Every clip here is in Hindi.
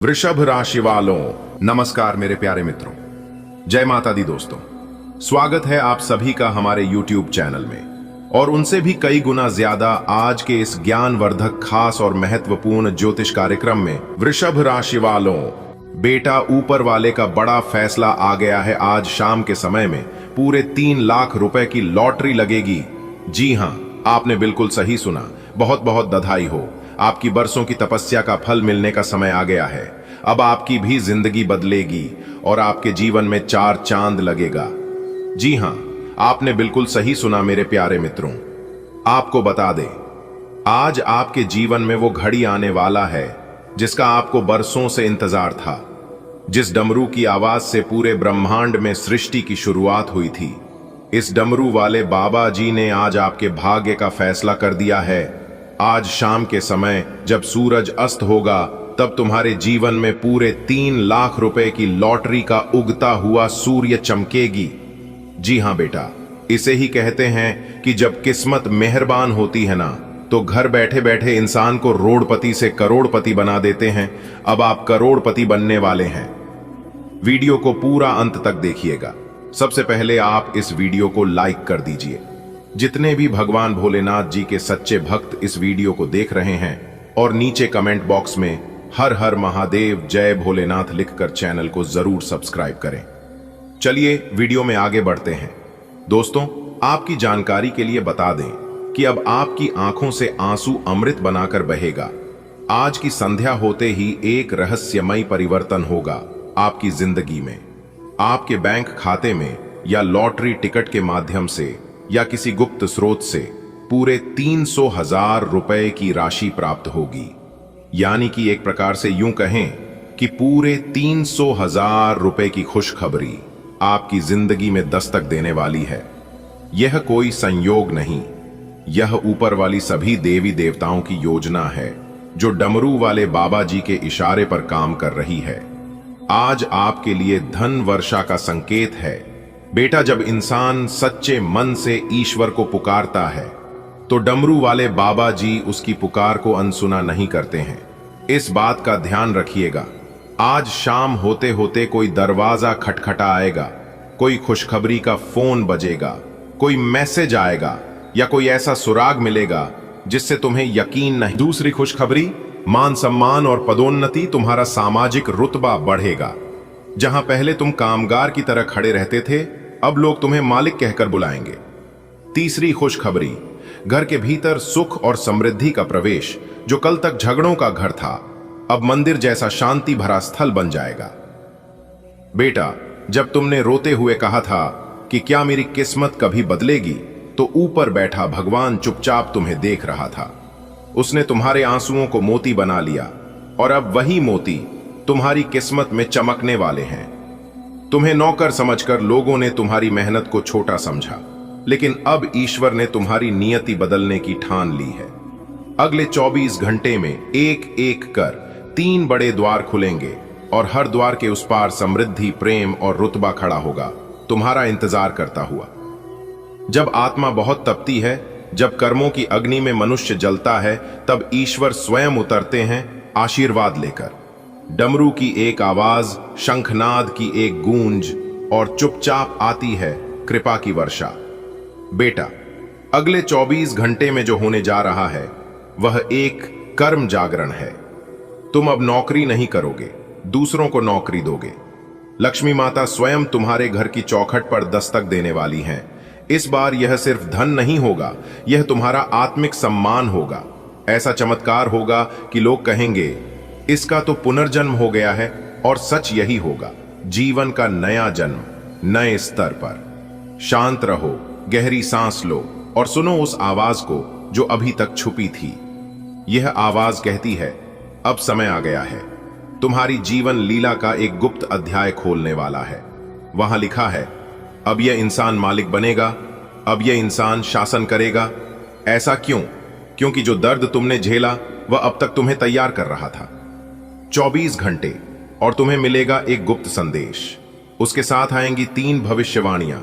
वृषभ राशि वालों, नमस्कार मेरे प्यारे मित्रों। जय माता दी दोस्तों। स्वागत है आप सभी का हमारे YouTube चैनल में और उनसे भी कई गुना ज्यादा आज के इस ज्ञानवर्धक खास और महत्वपूर्ण ज्योतिष कार्यक्रम में। वृषभ राशि वालों, बेटा ऊपर वाले का बड़ा फैसला आ गया है। आज शाम के समय में पूरे 3 लाख रुपए की लॉटरी लगेगी। जी हां, आपने बिल्कुल सही सुना। बहुत बहुत बधाई हो। आपकी बरसों की तपस्या का फल मिलने का समय आ गया है। अब आपकी भी जिंदगी बदलेगी और आपके जीवन में 4 चांद लगेगा। जी हां, आपने बिल्कुल सही सुना मेरे प्यारे मित्रों। आपको बता दें, आज आपके जीवन में वो घड़ी आने वाला है जिसका आपको बरसों से इंतजार था। जिस डमरू की आवाज से पूरे ब्रह्मांड में सृष्टि की शुरुआत हुई थी, इस डमरू वाले बाबा जी ने आज आपके भाग्य का फैसला कर दिया है। आज शाम के समय जब सूरज अस्त होगा, तब तुम्हारे जीवन में पूरे 3 लाख रुपए की लॉटरी का उगता हुआ सूर्य चमकेगी। जी हां बेटा, इसे ही कहते हैं कि जब किस्मत मेहरबान होती है ना, तो घर बैठे बैठे इंसान को रोडपति से करोड़पति बना देते हैं। अब आप करोड़पति बनने वाले हैं। वीडियो को पूरा अंत तक देखिएगा। सबसे पहले आप इस वीडियो को लाइक कर दीजिए। जितने भी भगवान भोलेनाथ जी के सच्चे भक्त इस वीडियो को देख रहे हैं, और नीचे कमेंट बॉक्स में हर हर महादेव जय भोलेनाथ लिखकर चैनल को जरूर सब्सक्राइब करें। चलिए वीडियो में आगे बढ़ते हैं। दोस्तों, आपकी जानकारी के लिए बता दें कि अब आपकी आंखों से आंसू अमृत बनाकर बहेगा। आज की संध्या होते ही एक रहस्यमयी परिवर्तन होगा आपकी जिंदगी में। आपके बैंक खाते में या लॉटरी टिकट के माध्यम से या किसी गुप्त स्रोत से पूरे 300,000 रुपए की राशि प्राप्त होगी। यानी कि एक प्रकार से यूं कहें कि पूरे 300,000 रुपए की खुशखबरी आपकी जिंदगी में दस्तक देने वाली है। यह कोई संयोग नहीं, यह ऊपर वाली सभी देवी देवताओं की योजना है जो डमरू वाले बाबा जी के इशारे पर काम कर रही है। आज आपके लिए धन वर्षा का संकेत है। बेटा, जब इंसान सच्चे मन से ईश्वर को पुकारता है तो डमरू वाले बाबा जी उसकी पुकार को अनसुना नहीं करते हैं। इस बात का ध्यान रखिएगा। आज शाम होते होते कोई दरवाजा खटखटाएगा, कोई खुशखबरी का फोन बजेगा, कोई मैसेज आएगा या कोई ऐसा सुराग मिलेगा जिससे तुम्हें यकीन नहीं। दूसरी खुशखबरी, मान सम्मान और पदोन्नति, तुम्हारा सामाजिक रुतबा बढ़ेगा। जहां पहले तुम कामगार की तरह खड़े रहते थे, अब लोग तुम्हें मालिक कहकर बुलाएंगे। तीसरी खुशखबरी, घर के भीतर सुख और समृद्धि का प्रवेश। जो कल तक झगड़ों का घर था, अब मंदिर जैसा शांति भरा स्थल बन जाएगा। बेटा, जब तुमने रोते हुए कहा था कि क्या मेरी किस्मत कभी बदलेगी, तो ऊपर बैठा भगवान चुपचाप तुम्हें देख रहा था। उसने तुम्हारे आंसुओं को मोती बना लिया और अब वही मोती तुम्हारी किस्मत में चमकने वाले हैं। तुम्हें नौकर समझकर लोगों ने तुम्हारी मेहनत को छोटा समझा, लेकिन अब ईश्वर ने तुम्हारी नियति बदलने की ठान ली है। अगले 24 घंटे में एक एक कर 3 बड़े द्वार खुलेंगे और हर द्वार के उस पार समृद्धि, प्रेम और रुतबा खड़ा होगा, तुम्हारा इंतजार करता हुआ। जब आत्मा बहुत तपती है, जब कर्मों की अग्नि में मनुष्य जलता है, तब ईश्वर स्वयं उतरते हैं आशीर्वाद लेकर। डमरू की एक आवाज, शंखनाद की एक गूंज और चुपचाप आती है कृपा की वर्षा। बेटा, अगले 24 घंटे में जो होने जा रहा है वह एक कर्म जागरण है। तुम अब नौकरी नहीं करोगे, दूसरों को नौकरी दोगे। लक्ष्मी माता स्वयं तुम्हारे घर की चौखट पर दस्तक देने वाली हैं। इस बार यह सिर्फ धन नहीं होगा, यह तुम्हारा आत्मिक सम्मान होगा। ऐसा चमत्कार होगा कि लोग कहेंगे, इसका तो पुनर्जन्म हो गया है। और सच यही होगा, जीवन का नया जन्म नए स्तर पर। शांत रहो, गहरी सांस लो और सुनो उस आवाज को जो अभी तक छुपी थी। यह आवाज कहती है, अब समय आ गया है। तुम्हारी जीवन लीला का एक गुप्त अध्याय खोलने वाला है। वहां लिखा है, अब यह इंसान मालिक बनेगा, अब यह इंसान शासन करेगा। ऐसा क्यों? क्योंकि जो दर्द तुमने झेला वह अब तक तुम्हें तैयार कर रहा था। 24 घंटे और तुम्हें मिलेगा एक गुप्त संदेश। उसके साथ आएंगी 3 भविष्यवाणियां,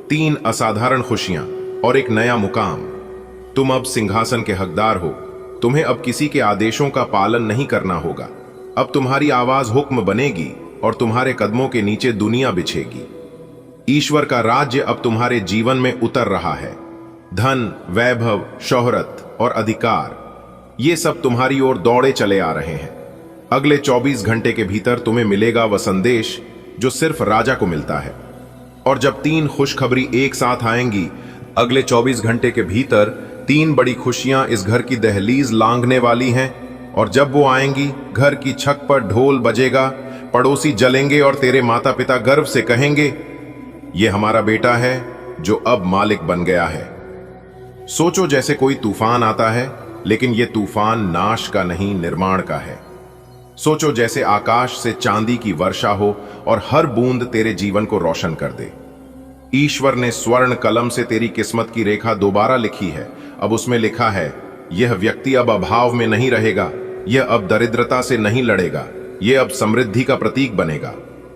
3 असाधारण खुशियां और एक नया मुकाम। तुम अब सिंहासन के हकदार हो। तुम्हें अब किसी के आदेशों का पालन नहीं करना होगा। अब तुम्हारी आवाज हुक्म बनेगी और तुम्हारे कदमों के नीचे दुनिया बिछेगी। ईश्वर का राज्य अब तुम्हारे जीवन में उतर रहा है। धन, वैभव, शोहरत और अधिकार, ये सब तुम्हारी ओर दौड़े चले आ रहे हैं। अगले 24 घंटे के भीतर तुम्हें मिलेगा वह संदेश जो सिर्फ राजा को मिलता है। और जब 3 खुशखबरी एक साथ आएंगी, अगले 24 घंटे के भीतर 3 बड़ी खुशियां इस घर की दहलीज लांघने वाली हैं। और जब वो आएंगी, घर की छत पर ढोल बजेगा, पड़ोसी जलेंगे और तेरे माता पिता गर्व से कहेंगे, ये हमारा बेटा है जो अब मालिक बन गया है। सोचो जैसे कोई तूफान आता है, लेकिन ये तूफान नाश का नहीं, निर्माण का है। सोचो जैसे आकाश से चांदी की वर्षा हो और हर बूंद तेरे जीवन को रोशन कर दे। ईश्वर ने स्वर्ण कलम से तेरी किस्मत की रेखा दोबारा लिखी है। अब उसमें लिखा है, यह व्यक्ति अब अभाव में नहीं रहेगा, यह अब दरिद्रता से नहीं लड़ेगा, यह अब समृद्धि का प्रतीक बनेगा।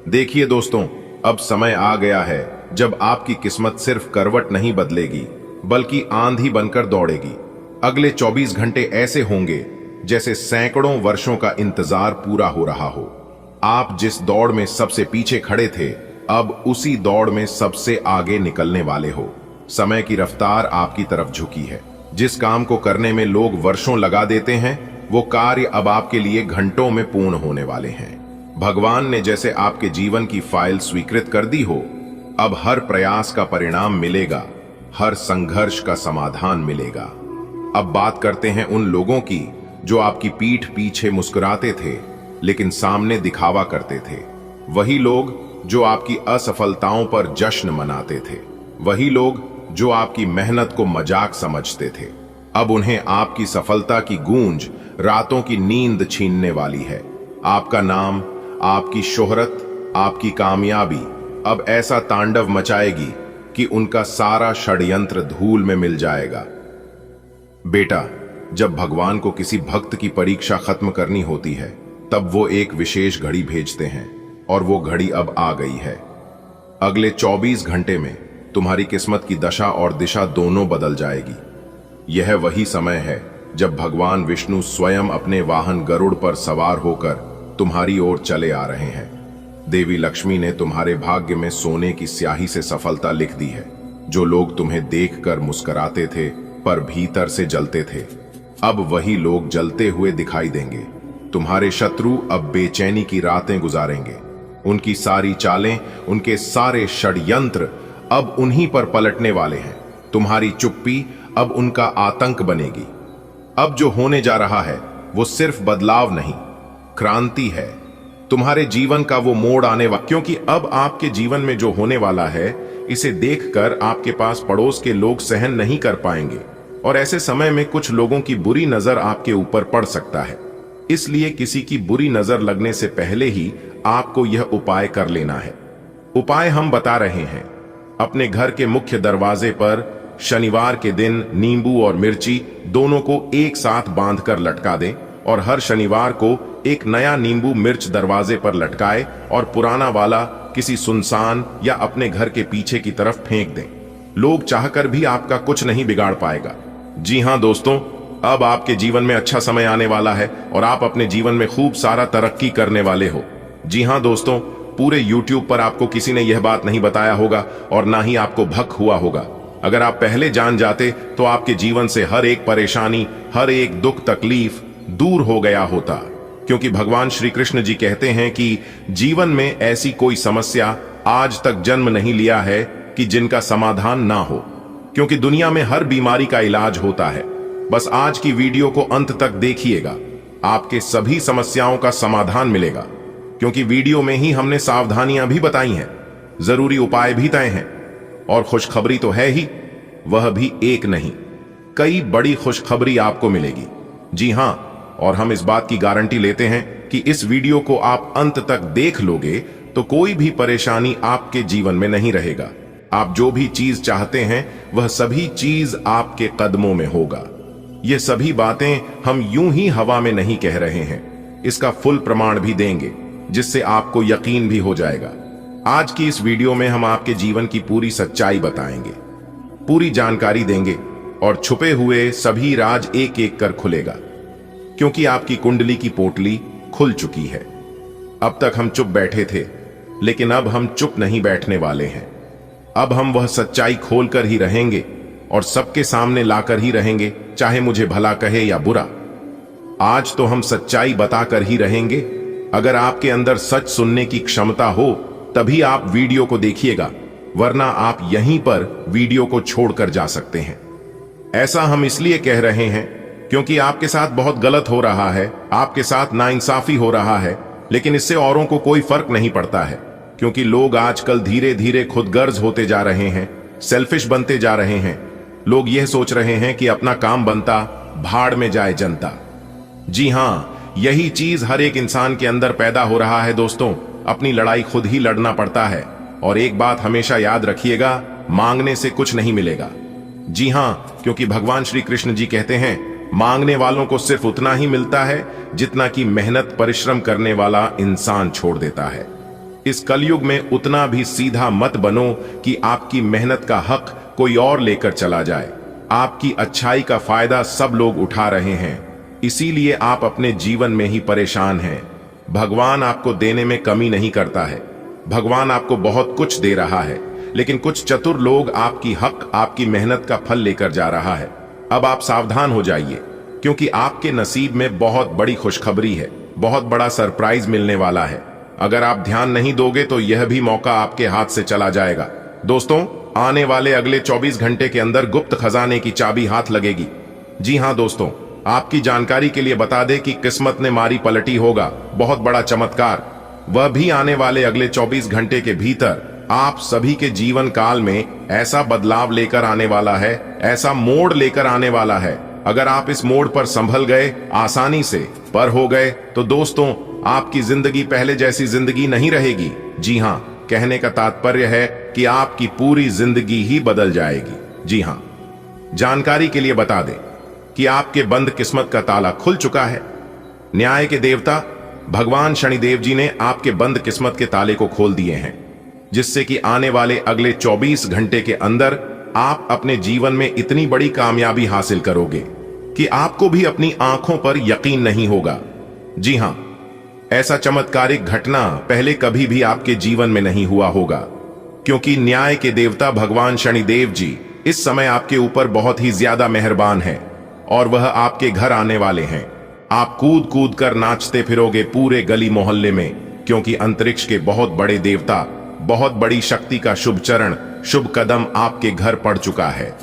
देखिए दोस्तों, अब समय आ गया है जब आपकी किस्मत सिर्फ करवट नहीं बदलेगी, बल्कि आंधी बनकर दौड़ेगी। अगले 24 घंटे ऐसे होंगे जैसे सैकड़ों वर्षों का इंतजार पूरा हो रहा हो। आप जिस दौड़ में सबसे पीछे खड़े थे, अब उसी दौड़ में सबसे आगे निकलने वाले हो। समय की रफ्तार आपकी तरफ झुकी है। जिस काम को करने में लोग वर्षों लगा देते हैं, वो कार्य अब आपके लिए घंटों में पूर्ण होने वाले हैं। भगवान ने जैसे आपके जीवन की फाइल स्वीकृत कर दी हो, अब हर प्रयास का परिणाम मिलेगा, हर संघर्ष का समाधान मिलेगा। अब बात करते हैं उन लोगों की जो आपकी पीठ पीछे मुस्कुराते थे लेकिन सामने दिखावा करते थे। वही लोग जो आपकी असफलताओं पर जश्न मनाते थे, वही लोग जो आपकी मेहनत को मजाक समझते थे। अब उन्हें आपकी सफलता की गूंज रातों की नींद छीनने वाली है। आपका नाम, आपकी शोहरत, आपकी कामयाबी अब ऐसा तांडव मचाएगी कि उनका सारा षड्यंत्र धूल में मिल जाएगा। बेटा, जब भगवान को किसी भक्त की परीक्षा खत्म करनी होती है, तब वो एक विशेष घड़ी भेजते हैं, और वो घड़ी अब आ गई है। अगले 24 घंटे में तुम्हारी किस्मत की दशा और दिशा दोनों बदल जाएगी। यह वही समय है जब भगवान विष्णु स्वयं अपने वाहन गरुड़ पर सवार होकर तुम्हारी ओर चले आ रहे हैं। देवी लक्ष्मी ने तुम्हारे भाग्य में सोने की स्याही से सफलता लिख दी है। जो लोग तुम्हें देखकर मुस्कुराते थे पर भीतर से जलते थे, अब वही लोग जलते हुए दिखाई देंगे। तुम्हारे शत्रु अब बेचैनी की रातें गुजारेंगे। उनकी सारी चालें, उनके सारे षड्यंत्र अब उन्हीं पर पलटने वाले हैं। तुम्हारी चुप्पी अब उनका आतंक बनेगी। अब जो होने जा रहा है वो सिर्फ बदलाव नहीं, क्रांति है। तुम्हारे जीवन का वो मोड़ आने वाला, क्योंकि अब आपके जीवन में जो होने वाला है, इसे देखकर आपके पास पड़ोस के लोग सहन नहीं कर पाएंगे, और ऐसे समय में कुछ लोगों की बुरी नजर आपके ऊपर पड़ सकता है। इसलिए किसी की बुरी नजर लगने से पहले ही आपको यह उपाय कर लेना है। उपाय हम बता रहे हैं। अपने घर के मुख्य दरवाजे पर शनिवार के दिन नींबू और मिर्ची दोनों को एक साथ बांधकर लटका दें, और हर शनिवार को एक नया नींबू मिर्च दरवाजे पर लटकाए और पुराना वाला किसी सुनसान या अपने घर के पीछे की तरफ फेंक दें। लोग चाहकर भी आपका कुछ नहीं बिगाड़ पाएगा। जी हां दोस्तों, अब आपके जीवन में अच्छा समय आने वाला है और आप अपने जीवन में खूब सारा तरक्की करने वाले हो। जी हां दोस्तों, पूरे YouTube पर आपको किसी ने यह बात नहीं बताया होगा और ना ही आपको भक हुआ होगा। अगर आप पहले जान जाते तो आपके जीवन से हर एक परेशानी, हर एक दुख तकलीफ दूर हो गया होता। क्योंकि भगवान श्री कृष्ण जी कहते हैं कि जीवन में ऐसी कोई समस्या आज तक जन्म नहीं लिया है कि जिनका समाधान ना हो, क्योंकि दुनिया में हर बीमारी का इलाज होता है। बस आज की वीडियो को अंत तक देखिएगा, आपके सभी समस्याओं का समाधान मिलेगा। क्योंकि वीडियो में ही हमने सावधानियां भी बताई हैं, जरूरी उपाय भी तय हैं, और खुशखबरी तो है ही, वह भी एक नहीं, कई बड़ी खुशखबरी आपको मिलेगी। जी हां, और हम इस बात की गारंटी लेते हैं कि इस वीडियो को आप अंत तक देख लोगे तो कोई भी परेशानी आपके जीवन में नहीं रहेगा। आप जो भी चीज चाहते हैं वह सभी चीज आपके कदमों में होगा। ये सभी बातें हम यूं ही हवा में नहीं कह रहे हैं, इसका फुल प्रमाण भी देंगे, जिससे आपको यकीन भी हो जाएगा। आज की इस वीडियो में हम आपके जीवन की पूरी सच्चाई बताएंगे, पूरी जानकारी देंगे, और छुपे हुए सभी राज एक एक कर खुलेगा। क्योंकि आपकी कुंडली की पोटली खुल चुकी है। अब तक हम चुप बैठे थे, लेकिन अब हम चुप नहीं बैठने वाले हैं। अब हम वह सच्चाई खोलकर ही रहेंगे और सबके सामने लाकर ही रहेंगे, चाहे मुझे भला कहे या बुरा। आज तो हम सच्चाई बताकर ही रहेंगे। अगर आपके अंदर सच सुनने की क्षमता हो तभी आप वीडियो को देखिएगा, वरना आप यहीं पर वीडियो को छोड़कर जा सकते हैं। ऐसा हम इसलिए कह रहे हैं क्योंकि आपके साथ बहुत गलत हो रहा है, आपके साथ नाइंसाफी हो रहा है, लेकिन इससे औरों को कोई फर्क नहीं पड़ता है, क्योंकि लोग आजकल धीरे धीरे खुदगर्ज होते जा रहे हैं, सेल्फिश बनते जा रहे हैं। लोग यह सोच रहे हैं कि अपना काम बनता, भाड़ में जाए जनता। जी हां, यही चीज हर एक इंसान के अंदर पैदा हो रहा है दोस्तों। अपनी लड़ाई खुद ही लड़ना पड़ता है, और एक बात हमेशा याद रखिएगा, मांगने से कुछ नहीं मिलेगा। जी हां, क्योंकि भगवान श्री कृष्ण जी कहते हैं, मांगने वालों को सिर्फ उतना ही मिलता है जितना कि मेहनत परिश्रम करने वाला इंसान छोड़ देता है। इस कलयुग में उतना भी सीधा मत बनो कि आपकी मेहनत का हक कोई और लेकर चला जाए। आपकी अच्छाई का फायदा सब लोग उठा रहे हैं, इसीलिए आप अपने जीवन में ही परेशान हैं। भगवान आपको देने में कमी नहीं करता है, भगवान आपको बहुत कुछ दे रहा है, लेकिन कुछ चतुर लोग आपकी हक, आपकी मेहनत का फल लेकर जा रहा है। अब आप सावधान हो जाइए, क्योंकि आपके नसीब में बहुत बड़ी खुशखबरी है, बहुत बड़ा सरप्राइज मिलने वाला है। अगर आप ध्यान नहीं दोगे तो यह भी मौका आपके हाथ से चला जाएगा। दोस्तों, आने वाले अगले 24 घंटे के अंदर गुप्त खजाने की चाबी हाथ लगेगी। जी हां दोस्तों, आपकी जानकारी के लिए बता दें कि किस्मत ने मारी पलटी होगा बहुत बड़ा चमत्कार, वह भी आने वाले अगले 24 घंटे के भीतर आप सभी के जीवन काल में ऐसा बदलाव लेकर आने वाला है, ऐसा मोड़ लेकर आने वाला है। अगर आप इस मोड़ पर संभल गए, आसानी से पर हो गए, तो दोस्तों आपकी जिंदगी पहले जैसी जिंदगी नहीं रहेगी। जी हां, कहने का तात्पर्य है कि आपकी पूरी जिंदगी ही बदल जाएगी। जी हां, जानकारी के लिए बता दें कि आपके बंद किस्मत का ताला खुल चुका है। न्याय के देवता भगवान शनिदेव जी ने आपके बंद किस्मत के ताले को खोल दिए हैं, जिससे कि आने वाले अगले 24 घंटे के अंदर आप अपने जीवन में इतनी बड़ी कामयाबी हासिल करोगे कि आपको भी अपनी आंखों पर यकीन नहीं होगा। जी हां, ऐसा चमत्कारिक घटना पहले कभी भी आपके जीवन में नहीं हुआ होगा, क्योंकि न्याय के देवता भगवान शनिदेव जी इस समय आपके ऊपर बहुत ही ज्यादा मेहरबान है, और वह आपके घर आने वाले हैं। आप कूद कूद कर नाचते फिरोगे पूरे गली मोहल्ले में, क्योंकि अंतरिक्ष के बहुत बड़े देवता, बहुत बड़ी शक्ति का शुभ चरण, शुभ कदम आपके घर पड़ चुका है।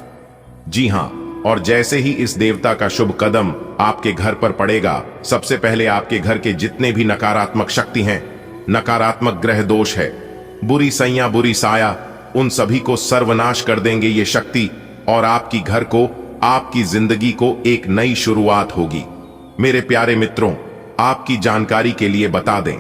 जी हां, और जैसे ही इस देवता का शुभ कदम आपके घर पर पड़ेगा, सबसे पहले आपके घर के जितने भी नकारात्मक शक्ति हैं, नकारात्मक ग्रह दोष है, बुरी सैया, बुरी साया, उन सभी को सर्वनाश कर देंगे ये शक्ति, और आपकी घर को, आपकी जिंदगी को एक नई शुरुआत होगी। मेरे प्यारे मित्रों, आपकी जानकारी के लिए बता दें,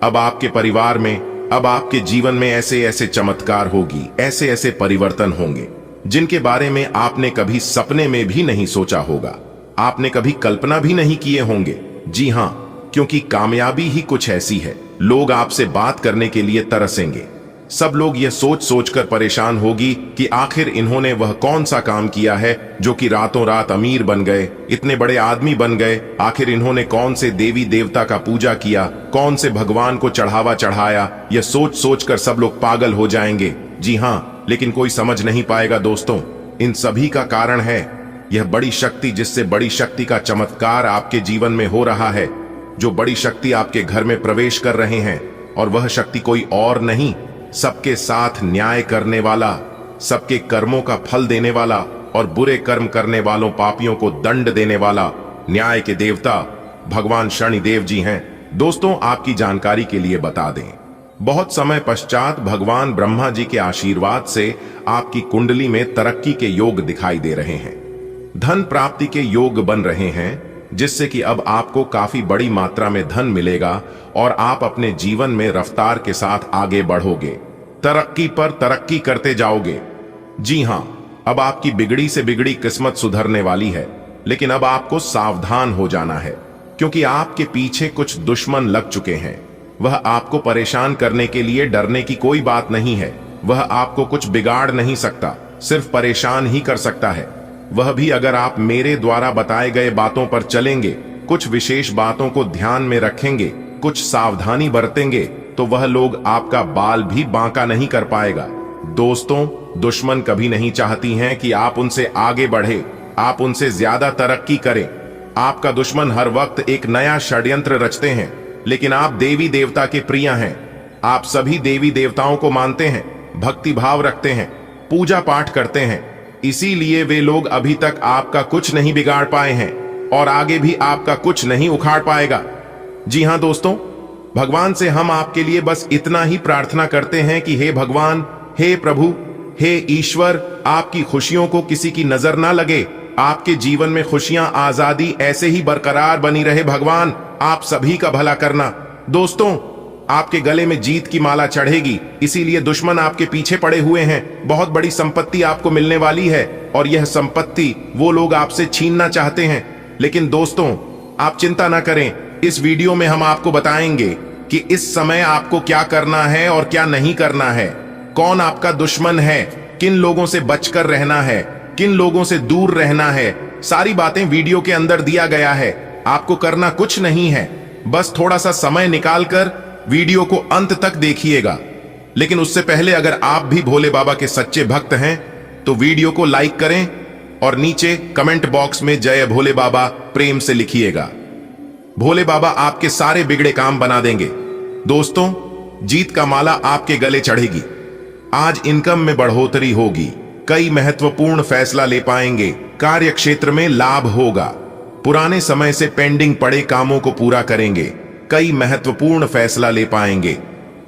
अब आपके परिवार में, अब आपके जीवन में ऐसे ऐसे चमत्कार होगी, ऐसे ऐसे परिवर्तन होंगे जिनके बारे में आपने कभी सपने में भी नहीं सोचा होगा, आपने कभी कल्पना भी नहीं किए होंगे। जी हां, क्योंकि कामयाबी ही कुछ ऐसी है, लोग आपसे बात करने के लिए तरसेंगे। सब लोग यह सोच सोचकर परेशान होगी कि आखिर इन्होंने वह कौन सा काम किया है जो कि रातों रात अमीर बन गए, इतने बड़े आदमी बन गए। आखिर इन्होंने कौन से देवी देवता का पूजा किया, कौन से भगवान को चढ़ावा चढ़ाया। यह सोच सोचकर सब लोग पागल हो जाएंगे। जी हां, लेकिन कोई समझ नहीं पाएगा दोस्तों, इन सभी का कारण है यह बड़ी शक्ति, जिससे बड़ी शक्ति का चमत्कार आपके जीवन में हो रहा है। जो बड़ी शक्ति आपके घर में प्रवेश कर रहे हैं, और वह शक्ति कोई और नहीं, सबके साथ न्याय करने वाला, सबके कर्मों का फल देने वाला, और बुरे कर्म करने वालों पापियों को दंड देने वाला न्याय के देवता भगवान शनिदेव जी हैं। दोस्तों, आपकी जानकारी के लिए बता दें, बहुत समय पश्चात भगवान ब्रह्मा जी के आशीर्वाद से आपकी कुंडली में तरक्की के योग दिखाई दे रहे हैं, धन प्राप्ति के योग बन रहे हैं, जिससे कि अब आपको काफी बड़ी मात्रा में धन मिलेगा और आप अपने जीवन में रफ्तार के साथ आगे बढ़ोगे, तरक्की पर तरक्की करते जाओगे। जी हां, अब आपकी बिगड़ी से बिगड़ी किस्मत सुधरने वाली है, लेकिन अब आपको सावधान हो जाना है, क्योंकि आपके पीछे कुछ दुश्मन लग चुके हैं। वह आपको परेशान करने के लिए डरने की कोई बात नहीं है, वह आपको कुछ बिगाड़ नहीं सकता, सिर्फ परेशान ही कर सकता है। वह भी अगर आप मेरे द्वारा बताए गए बातों पर चलेंगे, कुछ विशेष बातों को ध्यान में रखेंगे, कुछ सावधानी बरतेंगे, तो वह लोग आपका बाल भी बांका नहीं कर पाएगा। दोस्तों, दुश्मन कभी नहीं चाहती हैं कि आप उनसे आगे बढ़े, आप उनसे ज्यादा तरक्की करें। आपका दुश्मन हर वक्त एक नया षड्यंत्र रचते हैं, लेकिन आप देवी देवता के प्रिय हैं। आप सभी देवी देवताओं को मानते हैं, भक्ति भाव रखते हैं, पूजा पाठ करते हैं, इसीलिए वे लोग अभी तक आपका कुछ नहीं बिगाड़ पाए हैं और आगे भी आपका कुछ नहीं उखाड़ पाएगा। जी हां दोस्तों, भगवान से हम आपके लिए बस इतना ही प्रार्थना करते हैं कि हे भगवान, हे प्रभु, हे ईश्वर, आपकी खुशियों को किसी की नजर ना लगे, आपके जीवन में खुशियां, आजादी ऐसे ही बरकरार बनी रहे। भगवान, आप सभी का भला करना। दोस्तों, आपके गले में जीत की माला चढ़ेगी, इसीलिए दुश्मन आपके पीछे पड़े हुए हैं। बहुत बड़ी संपत्ति आपको मिलने वाली है और यह संपत्ति वो लोग आपसे छीनना चाहते हैं। लेकिन दोस्तों, आप चिंता ना करें, इस वीडियो में हम आपको बताएंगे कि इस समय आपको क्या करना है और क्या नहीं करना है, कौन आपका दुश्मन है, किन लोगों से बचकर रहना है, किन लोगों से दूर रहना है। सारी बातें वीडियो के अंदर दिया गया है। आपको करना कुछ नहीं है, बस थोड़ा सा समय निकालकर वीडियो को अंत तक देखिएगा। लेकिन उससे पहले अगर आप भी भोले बाबा के सच्चे भक्त हैं तो वीडियो को लाइक करें और नीचे कमेंट बॉक्स में जय भोले बाबा प्रेम से लिखिएगा। भोले बाबा आपके सारे बिगड़े काम बना देंगे। दोस्तों, जीत का माला आपके गले चढ़ेगी। आज इनकम में बढ़ोतरी होगी, कई महत्वपूर्ण फैसला ले पाएंगे, कार्य क्षेत्र में लाभ होगा, पुराने समय से पेंडिंग पड़े कामों को पूरा करेंगे, कई महत्वपूर्ण फैसला ले पाएंगे,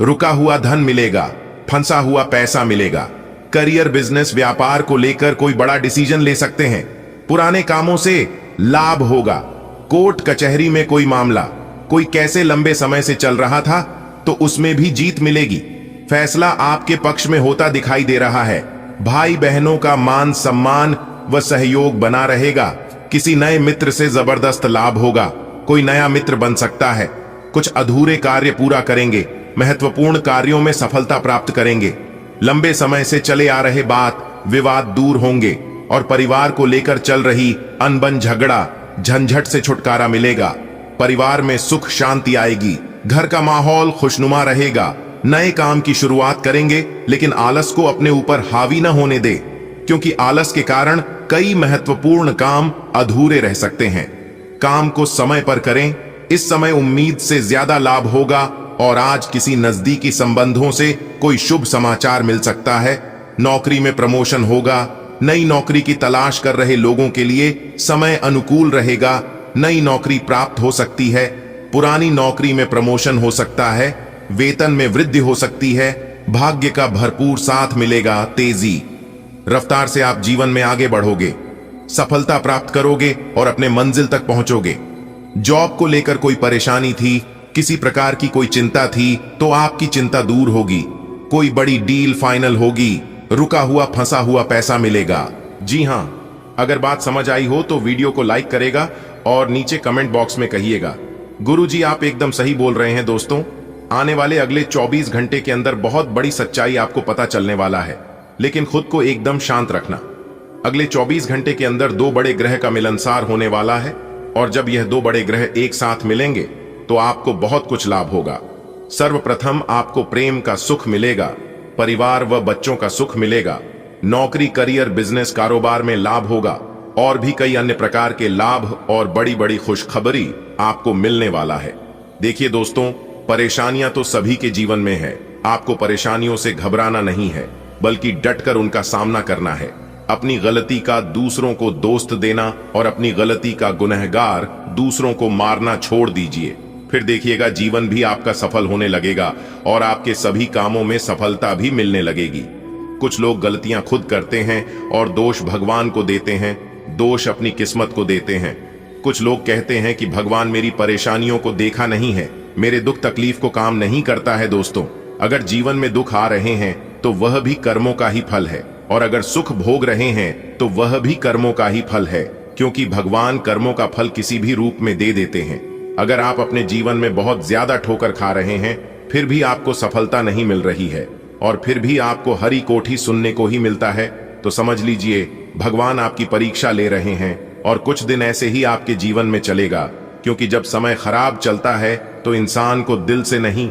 रुका हुआ धन मिलेगा, फंसा हुआ पैसा मिलेगा, करियर, बिजनेस, व्यापार को लेकर कोई बड़ा डिसीजन ले सकते हैं, पुराने कामों से लाभ होगा, कोर्ट कचहरी में कोई मामला, कोई कैसे लंबे समय से चल रहा था तो उसमें भी जीत मिलेगी, फैसला आपके पक्ष में होता दिखाई दे रहा है, भाई बहनों का मान सम्मान व सहयोग बना रहेगा, किसी नए मित्र से जबरदस्त लाभ होगा, कोई नया मित्र बन सकता है, कुछ अधूरे कार्य पूरा करेंगे, महत्वपूर्ण कार्यों में सफलता प्राप्त करेंगे, लंबे समय से चले आ रहे बात विवाद दूर होंगे और परिवार को लेकर चल रही अनबन झगड़ा झंझट से छुटकारा मिलेगा, परिवार में सुख शांति आएगी, घर का माहौल खुशनुमा रहेगा, नए काम की शुरुआत करेंगे, लेकिन आलस को अपने ऊपर हावी न होने दे, क्योंकि आलस के कारण कई महत्वपूर्ण काम अधूरे रह सकते हैं। काम को समय पर करें, इस समय उम्मीद से ज्यादा लाभ होगा और आज किसी नजदीकी संबंधों से कोई शुभ समाचार मिल सकता है, नौकरी में प्रमोशन होगा, नई नौकरी की तलाश कर रहे लोगों के लिए समय अनुकूल रहेगा, नई नौकरी प्राप्त हो सकती है, पुरानी नौकरी में प्रमोशन हो सकता है, वेतन में वृद्धि हो सकती है, भाग्य का भरपूर साथ मिलेगा, तेजी रफ्तार से आप जीवन में आगे बढ़ोगे, सफलता प्राप्त करोगे और अपने मंजिल तक पहुंचोगे। जॉब को लेकर कोई परेशानी थी, किसी प्रकार की कोई चिंता थी तो आपकी चिंता दूर होगी, कोई बड़ी डील फाइनल होगी, रुका हुआ फंसा हुआ पैसा मिलेगा। जी हां, अगर बात समझ आई हो तो वीडियो को लाइक करेगा और नीचे कमेंट बॉक्स में कहिएगा गुरुजी आप एकदम सही बोल रहे हैं। दोस्तों, आने वाले अगले 24 घंटे के अंदर बहुत बड़ी सच्चाई आपको पता चलने वाला है, लेकिन खुद को एकदम शांत रखना। अगले 24 घंटे के अंदर दो बड़े ग्रह का मिलनसार होने वाला है और जब यह दो बड़े ग्रह एक साथ मिलेंगे तो आपको बहुत कुछ लाभ होगा। सर्वप्रथम आपको प्रेम का सुख मिलेगा, परिवार व बच्चों का सुख मिलेगा, नौकरी, करियर, बिजनेस, कारोबार में लाभ होगा और भी कई अन्य प्रकार के लाभ और बड़ी बड़ी खुशखबरी आपको मिलने वाला है। देखिए दोस्तों, परेशानियां तो सभी के जीवन में है, आपको परेशानियों से घबराना नहीं है बल्कि डटकर उनका सामना करना है। अपनी गलती का दूसरों को दोस्त देना और अपनी गलती का गुनहगार दूसरों को मारना छोड़ दीजिए, फिर देखिएगा जीवन भी आपका सफल होने लगेगा और आपके सभी कामों में सफलता भी मिलने लगेगी। कुछ लोग गलतियां खुद करते हैं और दोष भगवान को देते हैं, दोष अपनी किस्मत को देते हैं। कुछ लोग कहते हैं कि भगवान मेरी परेशानियों को देखा नहीं है, मेरे दुख तकलीफ को काम नहीं करता है। दोस्तों, अगर जीवन में दुख आ रहे हैं तो वह भी कर्मों का ही फल है और अगर सुख भोग रहे हैं तो वह भी कर्मों का ही फल है, क्योंकि भगवान कर्मों का फल किसी भी रूप में दे देते हैं। अगर आप अपने जीवन में बहुत ज्यादा ठोकर खा रहे हैं फिर भी आपको सफलता नहीं मिल रही है और फिर भी आपको हरी कोठी सुनने को ही मिलता है, तो समझ लीजिए भगवान आपकी परीक्षा ले रहे हैं और कुछ दिन ऐसे ही आपके जीवन में चलेगा क्योंकि जब समय खराब चलता है तो इंसान को दिल से नहीं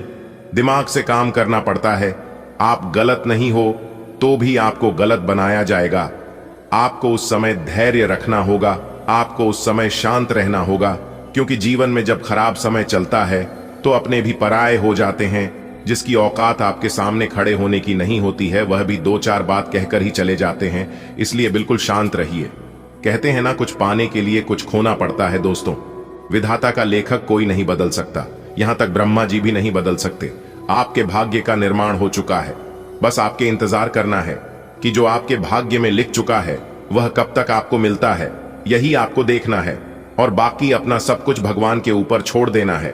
दिमाग से काम करना पड़ता है। आप गलत नहीं हो तो भी आपको गलत बनाया जाएगा। आपको उस समय धैर्य रखना होगा, आपको उस समय शांत रहना होगा, क्योंकि जीवन में जब खराब समय चलता है तो अपने भी पराये हो जाते हैं। जिसकी औकात आपके सामने खड़े होने की नहीं होती है वह भी दो चार बात कहकर ही चले जाते हैं। इसलिए बिल्कुल शांत रहिए। कहते हैं ना, कुछ पाने के लिए कुछ खोना पड़ता है। दोस्तों, विधाता का लेखक कोई नहीं बदल सकता, यहां तक ब्रह्मा जी भी नहीं बदल सकते। आपके भाग्य का निर्माण हो चुका है, बस आपके इंतजार करना है कि जो आपके भाग्य में लिख चुका है वह कब तक आपको मिलता है, यही आपको देखना है। और बाकी अपना सब कुछ भगवान के ऊपर छोड़ देना है।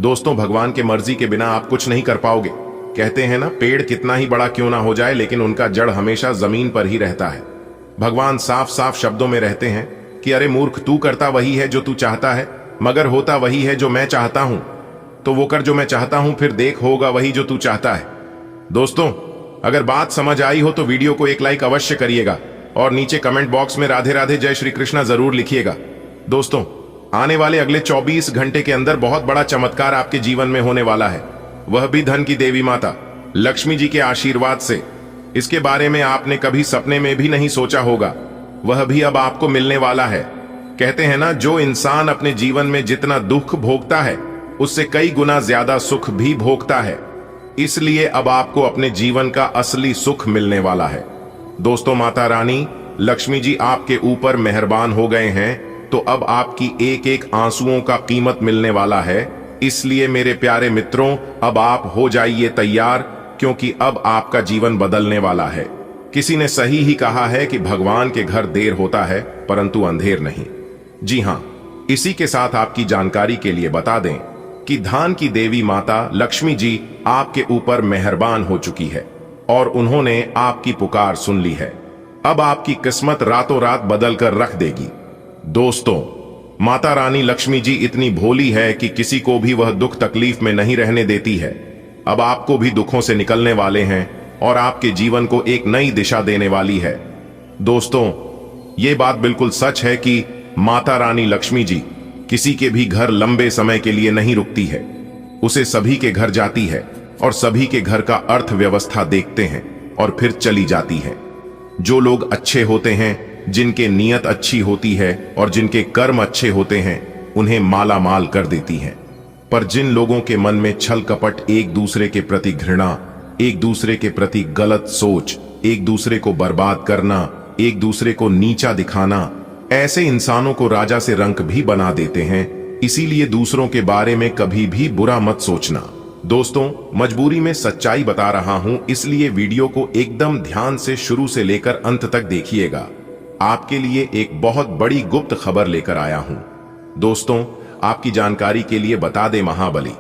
दोस्तों, भगवान के मर्जी के बिना आप कुछ नहीं कर पाओगे। कहते हैं ना, पेड़ कितना ही बड़ा क्यों ना हो जाए लेकिन उनका जड़ हमेशा जमीन पर ही रहता है। भगवान साफ साफ शब्दों में रहते हैं कि अरे मूर्ख, तू करता वही है जो तू चाहता है, मगर होता वही है जो मैं चाहता हूं। तो वो कर जो मैं चाहता हूं, फिर देख होगा वही जो तू चाहता है। दोस्तों, अगर बात समझ आई हो तो वीडियो को एक लाइक अवश्य करिएगा और नीचे कमेंट बॉक्स में राधे राधे जय श्री कृष्णा जरूर लिखिएगा। दोस्तों, आने वाले अगले 24 घंटे के अंदर बहुत बड़ा चमत्कार आपके जीवन में होने वाला है, वह भी धन की देवी माता लक्ष्मी जी के आशीर्वाद से। इसके बारे में आपने कभी सपने में भी नहीं सोचा होगा, वह भी अब आपको मिलने वाला है। कहते हैं ना, जो इंसान अपने जीवन में जितना दुख भोगता है उससे कई गुना ज्यादा सुख भी भोगता है। इसलिए अब आपको अपने जीवन का असली सुख मिलने वाला है। दोस्तों, माता रानी लक्ष्मी जी आपके ऊपर मेहरबान हो गए हैं, तो अब आपकी एक एक आंसुओं का कीमत मिलने वाला है। इसलिए मेरे प्यारे मित्रों, अब आप हो जाइए तैयार, क्योंकि अब आपका जीवन बदलने वाला है। किसी ने सही ही कहा है कि भगवान के घर देर होता है परंतु अंधेर नहीं। जी हां, इसी के साथ आपकी जानकारी के लिए बता दें कि धन की देवी माता लक्ष्मी जी आपके ऊपर मेहरबान हो चुकी है और उन्होंने आपकी पुकार सुन ली है। अब आपकी किस्मत रातों रात बदल कर रख देगी। दोस्तों, माता रानी लक्ष्मी जी इतनी भोली है कि किसी को भी वह दुख तकलीफ में नहीं रहने देती है। अब आपको भी दुखों से निकलने वाले हैं और आपके जीवन को एक नई दिशा देने वाली है। दोस्तों, ये बात बिल्कुल सच है कि माता रानी लक्ष्मी जी किसी के भी घर लंबे समय के लिए नहीं रुकती है, उसे सभी के घर जाती है और सभी के घर का अर्थव्यवस्था देखते हैं और फिर चली जाती है। जो लोग अच्छे होते हैं, जिनके नीयत अच्छी होती है और जिनके कर्म अच्छे होते हैं, उन्हें माला माल कर देती हैं। पर जिन लोगों के मन में छल कपट, एक दूसरे के प्रति घृणा, एक दूसरे के प्रति गलत सोच, एक दूसरे को बर्बाद करना, एक दूसरे को नीचा दिखाना, ऐसे इंसानों को राजा से रंक भी बना देते हैं। इसीलिए दूसरों के बारे में कभी भी बुरा मत सोचना। दोस्तों, मजबूरी में सच्चाई बता रहा हूं, इसलिए वीडियो को एकदम ध्यान से शुरू से लेकर अंत तक देखिएगा। आपके लिए एक बहुत बड़ी गुप्त खबर लेकर आया हूं। दोस्तों, आपकी जानकारी के लिए बता दे, महाबली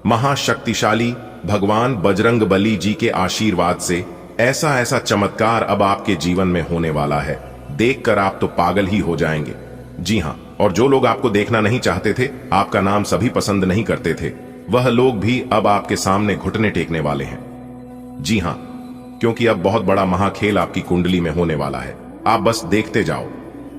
महाशक्तिशाली भगवान बजरंगबली जी के आशीर्वाद से ऐसा ऐसा चमत्कार अब आपके जीवन में होने वाला है, देखकर आप तो पागल ही हो जाएंगे। जी हां, और जो लोग आपको देखना नहीं चाहते थे, आपका नाम सभी पसंद नहीं करते थे, वह लोग भी अब आपके सामने घुटने टेकने वाले हैं। जी हां, क्योंकि अब बहुत बड़ा महाखेल आपकी कुंडली में होने वाला है। आप बस देखते जाओ,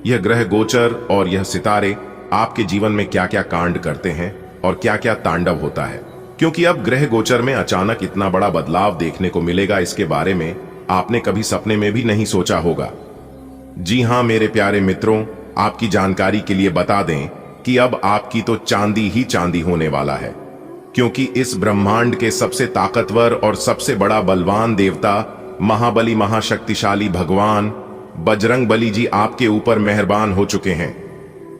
यह ग्रह गोचर और यह सितारे आपके जीवन में क्या क्या कांड करते हैं और क्या क्या तांडव होता है। क्योंकि अब ग्रह गोचर में अचानक इतना बड़ा बदलाव देखने को मिलेगा, इसके बारे में आपने कभी सपने में भी नहीं सोचा होगा। जी हां मेरे प्यारे मित्रों, आपकी जानकारी के लिए बता दें कि अब आपकी तो चांदी ही चांदी होने वाला है, क्योंकि इस ब्रह्मांड के सबसे ताकतवर और सबसे बड़ा बलवान देवता महाबली महाशक्तिशाली भगवान बजरंगबली जी आपके ऊपर मेहरबान हो चुके हैं।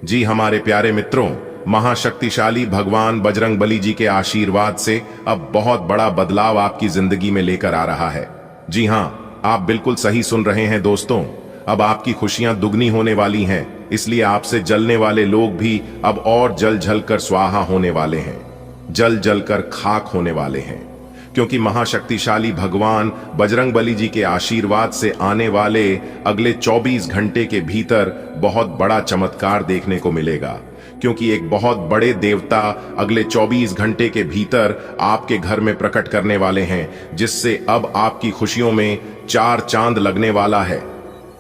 जी हमारे प्यारे मित्रों, महाशक्तिशाली भगवान बजरंगबली जी के आशीर्वाद से अब बहुत बड़ा बदलाव आपकी जिंदगी में लेकर आ रहा है। जी हां, आप बिल्कुल सही सुन रहे हैं दोस्तों, अब आपकी खुशियां दुगनी होने वाली हैं। इसलिए आपसे जलने वाले लोग भी अब और जल जल कर स्वाहा होने वाले हैं, जल जल कर खाक होने वाले हैं, क्योंकि महाशक्तिशाली भगवान बजरंगबली जी के आशीर्वाद से आने वाले अगले 24 घंटे के भीतर बहुत बड़ा चमत्कार देखने को मिलेगा। क्योंकि एक बहुत बड़े देवता अगले 24 घंटे के भीतर आपके घर में प्रकट करने वाले हैं, जिससे अब आपकी खुशियों में 4 चांद लगने वाला है।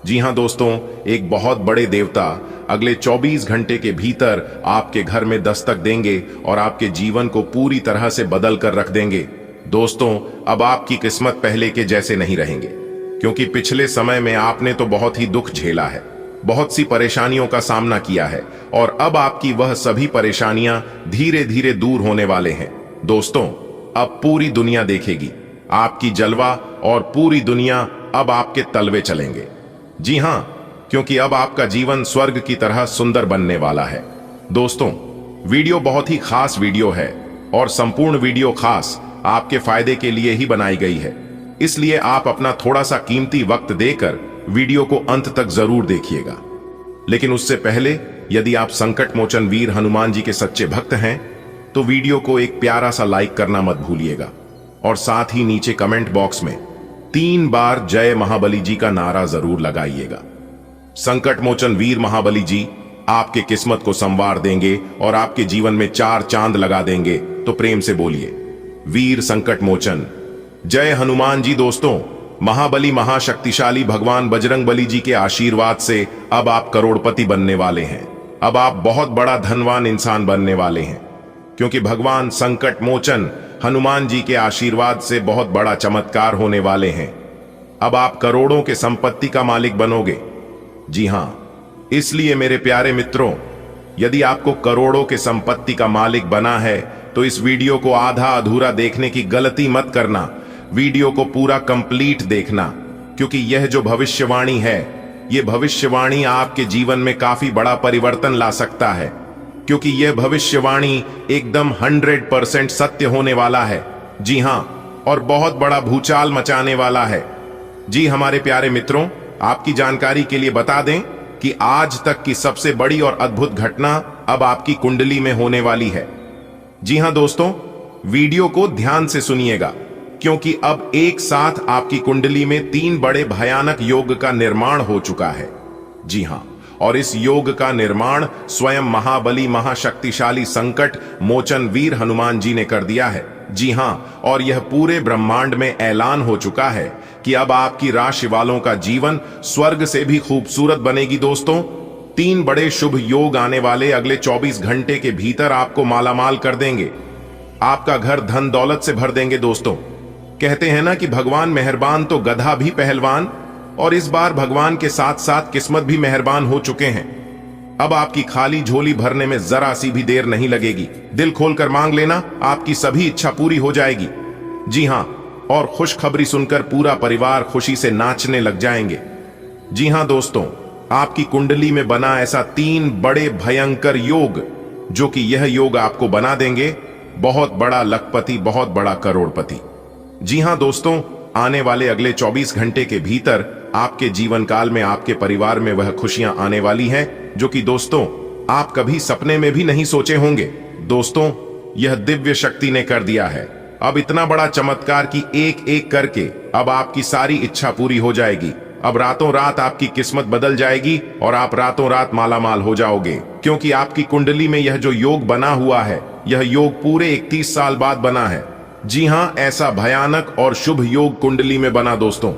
जी हां दोस्तों, एक बहुत बड़े देवता अगले 24 घंटे के भीतर आपके घर में दस्तक देंगे और आपके जीवन को पूरी तरह से बदल कर रख देंगे। दोस्तों, अब आपकी किस्मत पहले के जैसे नहीं रहेंगे, क्योंकि पिछले समय में आपने तो बहुत ही दुख झेला है, बहुत सी परेशानियों का सामना किया है और अब आपकी वह सभी परेशानियां धीरे धीरे दूर होने वाले हैं। दोस्तों, अब पूरी दुनिया देखेगी आपकी जलवा और पूरी दुनिया अब आपके तलवे चलेंगे। जी हां, क्योंकि अब आपका जीवन स्वर्ग की तरह सुंदर बनने वाला है। दोस्तों, वीडियो बहुत ही खास वीडियो है और संपूर्ण वीडियो खास आपके फायदे के लिए ही बनाई गई है, इसलिए आप अपना थोड़ा सा कीमती वक्त देकर वीडियो को अंत तक जरूर देखिएगा। लेकिन उससे पहले, यदि आप संकट मोचन वीर हनुमान जी के सच्चे भक्त हैं तो वीडियो को एक प्यारा सा लाइक करना मत भूलिएगा और साथ ही नीचे कमेंट बॉक्स में 3 बार जय महाबली जी का नारा जरूर लगाइएगा। संकट मोचन वीर महाबली जी आपके किस्मत को संवार देंगे और आपके जीवन में 4 चांद लगा देंगे। तो प्रेम से बोलिए, वीर संकट मोचन जय हनुमान जी। दोस्तों, महाबली महाशक्तिशाली भगवान बजरंगबली जी के आशीर्वाद से अब आप करोड़पति बनने वाले हैं। अब आप बहुत बड़ा धनवान इंसान बनने वाले हैं, क्योंकि भगवान संकट मोचन हनुमान जी के आशीर्वाद से बहुत बड़ा चमत्कार होने वाले हैं। अब आप करोड़ों के संपत्ति का मालिक बनोगे। जी हां, इसलिए मेरे प्यारे मित्रों, यदि आपको करोड़ों के संपत्ति का मालिक बना है तो इस वीडियो को आधा अधूरा देखने की गलती मत करना। वीडियो को पूरा कंप्लीट देखना, क्योंकि यह जो भविष्यवाणी है, यह भविष्यवाणी आपके जीवन में काफी बड़ा परिवर्तन ला सकता है, क्योंकि यह भविष्यवाणी एकदम 100% सत्य होने वाला है। जी हां, और बहुत बड़ा भूचाल मचाने वाला है। जी हमारे प्यारे मित्रों, आपकी जानकारी के लिए बता दें कि आज तक की सबसे बड़ी और अद्भुत घटना अब आपकी कुंडली में होने वाली है। जी हां दोस्तों, वीडियो को ध्यान से सुनिएगा, क्योंकि अब एक साथ आपकी कुंडली में 3 बड़े भयानक योग का निर्माण हो चुका है। जी हां, और इस योग का निर्माण स्वयं महाबली महाशक्तिशाली संकट मोचन वीर हनुमान जी ने कर दिया है। जी हां, और यह पूरे ब्रह्मांड में ऐलान हो चुका है कि अब आपकी राशि वालों का जीवन स्वर्ग से भी खूबसूरत बनेगी। दोस्तों, 3 बड़े शुभ योग आने वाले अगले 24 घंटे के भीतर आपको मालामाल कर देंगे। आपका घर धन दौलत से भर देंगे। दोस्तों, कहते हैं ना कि भगवान मेहरबान तो गधा भी पहलवान, और इस बार भगवान के साथ साथ किस्मत भी मेहरबान हो चुके हैं। अब आपकी खाली झोली भरने में जरा सी भी देर नहीं लगेगी। दिल खोलकर मांग लेना, आपकी सभी इच्छा पूरी हो जाएगी। जी हां, और खुशखबरी सुनकर पूरा परिवार खुशी से नाचने लग जाएंगे। जी हां दोस्तों, आपकी कुंडली में बना ऐसा 3 बड़े भयंकर योग, जो कि यह योग आपको बना देंगे बहुत बड़ा लखपति, बहुत बड़ा करोड़पति। जी हां दोस्तों, आने वाले अगले 24 घंटे के भीतर आपके जीवन काल में आपके परिवार में वह खुशियां आने वाली हैं, जो कि दोस्तों आप कभी सपने में भी नहीं सोचे होंगे। दोस्तों, यह दिव्य शक्ति ने कर दिया है। अब इतना बड़ा चमत्कार कि एक एक करके अब आपकी सारी इच्छा पूरी हो जाएगी। अब रातों रात आपकी किस्मत बदल जाएगी और आप रातों रात मालामाल हो जाओगे, क्योंकि आपकी कुंडली में यह जो योग बना हुआ है, यह योग पूरे 31 साल बाद बना है। जी हां, ऐसा भयानक और शुभ योग कुंडली में बना। दोस्तों,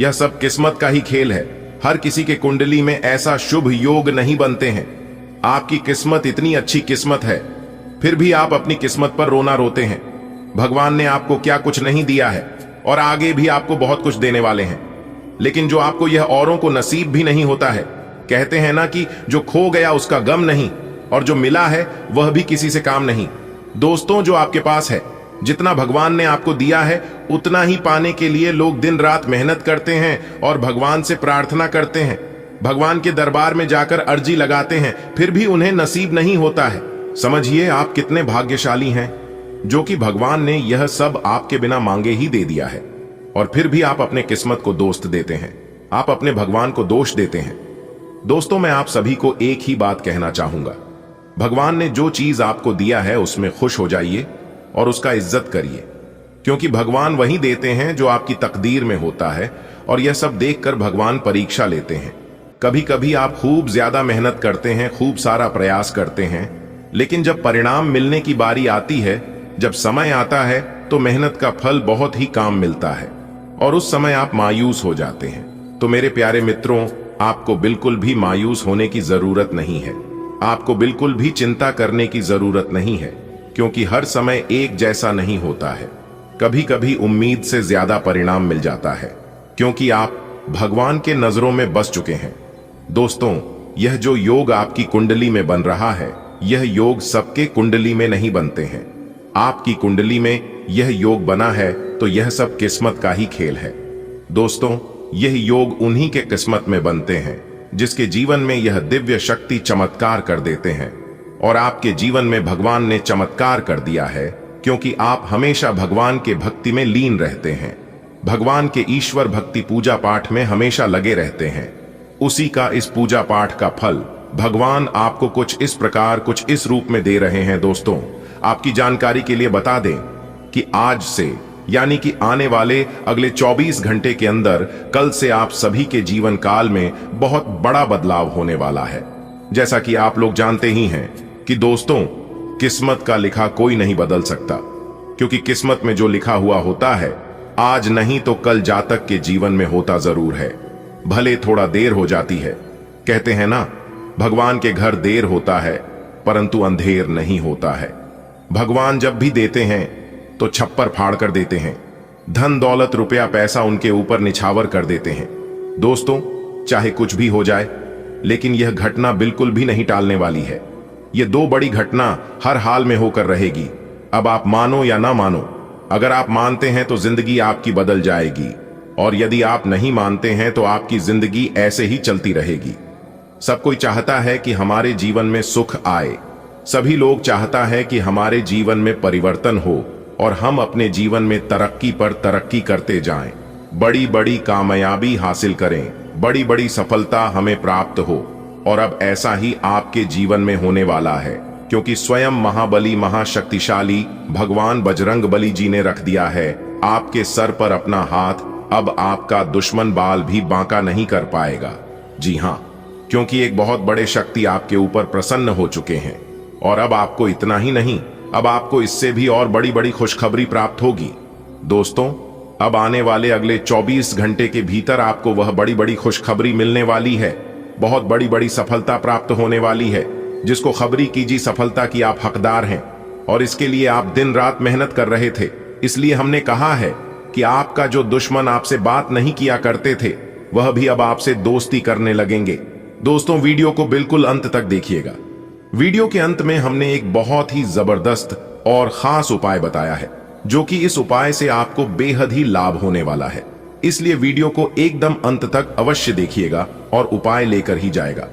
यह सब किस्मत का ही खेल है। हर किसी के कुंडली में ऐसा शुभ योग नहीं बनते हैं। आपकी किस्मत इतनी अच्छी किस्मत है, फिर भी आप अपनी किस्मत पर रोना रोते हैं। भगवान ने आपको क्या कुछ नहीं दिया है और आगे भी आपको बहुत कुछ देने वाले हैं, लेकिन जो आपको यह औरों को नसीब भी नहीं होता है। कहते हैं ना कि जो खो गया उसका गम नहीं, और जो मिला है वह भी किसी से काम नहीं। दोस्तों, जो आपके पास है, जितना भगवान ने आपको दिया है, उतना ही पाने के लिए लोग दिन रात मेहनत करते हैं और भगवान से प्रार्थना करते हैं, भगवान के दरबार में जाकर अर्जी लगाते हैं, फिर भी उन्हें नसीब नहीं होता है। समझिए आप कितने भाग्यशाली हैं, जो कि भगवान ने यह सब आपके बिना मांगे ही दे दिया है, और फिर भी आप अपने किस्मत को दोस्त देते हैं, आप अपने भगवान को दोष देते हैं। दोस्तों, मैं आप सभी को एक ही बात कहना चाहूंगा, भगवान ने जो चीज आपको दिया है उसमें खुश हो जाइए और उसका इज्जत करिए, क्योंकि भगवान वही देते हैं जो आपकी तकदीर में होता है, और यह सब देखकर भगवान परीक्षा लेते हैं। कभी कभी आप खूब ज्यादा मेहनत करते हैं, खूब सारा प्रयास करते हैं, लेकिन जब परिणाम मिलने की बारी आती है, जब समय आता है, तो मेहनत का फल बहुत ही काम मिलता है और उस समय आप मायूस हो जाते हैं। तो मेरे प्यारे मित्रों, आपको बिल्कुल भी मायूस होने की जरूरत नहीं है। आपको बिल्कुल भी चिंता करने की जरूरत नहीं है, क्योंकि हर समय एक जैसा नहीं होता है। कभी कभी उम्मीद से ज्यादा परिणाम मिल जाता है, क्योंकि आप भगवान के नजरों में बस चुके हैं। दोस्तों, यह जो योग आपकी कुंडली में बन रहा है, यह योग सबके कुंडली में नहीं बनते हैं। आपकी कुंडली में यह योग बना है तो यह सब किस्मत का ही खेल है। दोस्तों, यह योग उन्हीं के किस्मत में बनते हैं जिसके जीवन में यह दिव्य शक्ति चमत्कार कर देते हैं। और आपके जीवन में भगवान ने चमत्कार कर दिया है, क्योंकि आप हमेशा भगवान के भक्ति में लीन रहते हैं। भगवान के ईश्वर भक्ति पूजा पाठ में हमेशा लगे रहते हैं। उसी का इस पूजा पाठ का फल भगवान आपको कुछ इस प्रकार, कुछ इस रूप में दे रहे हैं। दोस्तों, आपकी जानकारी के लिए बता दें कि आज से, यानी कि आने वाले अगले 24 घंटे के अंदर, कल से आप सभी के जीवन काल में बहुत बड़ा बदलाव होने वाला है। जैसा कि आप लोग जानते ही हैं कि दोस्तों, किस्मत का लिखा कोई नहीं बदल सकता, क्योंकि किस्मत में जो लिखा हुआ होता है, आज नहीं तो कल जातक के जीवन में होता जरूर है। भले थोड़ा देर हो जाती है। कहते हैं ना, भगवान के घर देर होता है परंतु अंधेर नहीं होता है। भगवान जब भी देते हैं तो छप्पर फाड़ कर देते हैं। धन दौलत रुपया पैसा उनके ऊपर निछावर कर देते हैं। दोस्तों, चाहे कुछ भी हो जाए, लेकिन यह घटना बिल्कुल भी नहीं टालने वाली है। यह दो बड़ी घटना हर हाल में होकर रहेगी। अब आप मानो या ना मानो, अगर आप मानते हैं तो जिंदगी आपकी बदल जाएगी, और यदि आप नहीं मानते हैं तो आपकी जिंदगी ऐसे ही चलती रहेगी। सब कोई चाहता है कि हमारे जीवन में सुख आए। सभी लोग चाहता है कि हमारे जीवन में परिवर्तन हो और हम अपने जीवन में तरक्की पर तरक्की करते जाएं, बड़ी बड़ी कामयाबी हासिल करें, बड़ी बड़ी सफलता हमें प्राप्त हो। और अब ऐसा ही आपके जीवन में होने वाला है, क्योंकि स्वयं महाबली महाशक्तिशाली भगवान बजरंग बली जी ने रख दिया है आपके सर पर अपना हाथ। अब आपका दुश्मन बाल भी बांका नहीं कर पाएगा। जी हां, क्योंकि एक बहुत बड़े शक्ति आपके ऊपर प्रसन्न हो चुके हैं। और अब आपको इतना ही नहीं, अब आपको इससे भी और बड़ी बड़ी खुशखबरी प्राप्त होगी। दोस्तों, अब आने वाले अगले 24 घंटे के भीतर आपको वह बड़ी बड़ी खुशखबरी मिलने वाली है। बहुत बड़ी बड़ी सफलता प्राप्त होने वाली है, जिसको खबरी कीजिए सफलता की आप हकदार हैं। और इसके लिए आप दिन रात मेहनत कर रहे थे। इसलिए हमने कहा है कि आपका जो दुश्मन आपसे बात नहीं किया करते थे, वह भी अब आपसे दोस्ती करने लगेंगे। दोस्तों, वीडियो को बिल्कुल अंत तक देखिएगा। वीडियो के अंत में हमने एक बहुत ही जबरदस्त और खास उपाय बताया है, जो कि इस उपाय से आपको बेहद ही लाभ होने वाला है। इसलिए वीडियो को एकदम अंत तक अवश्य देखिएगा और उपाय लेकर ही जाएगा।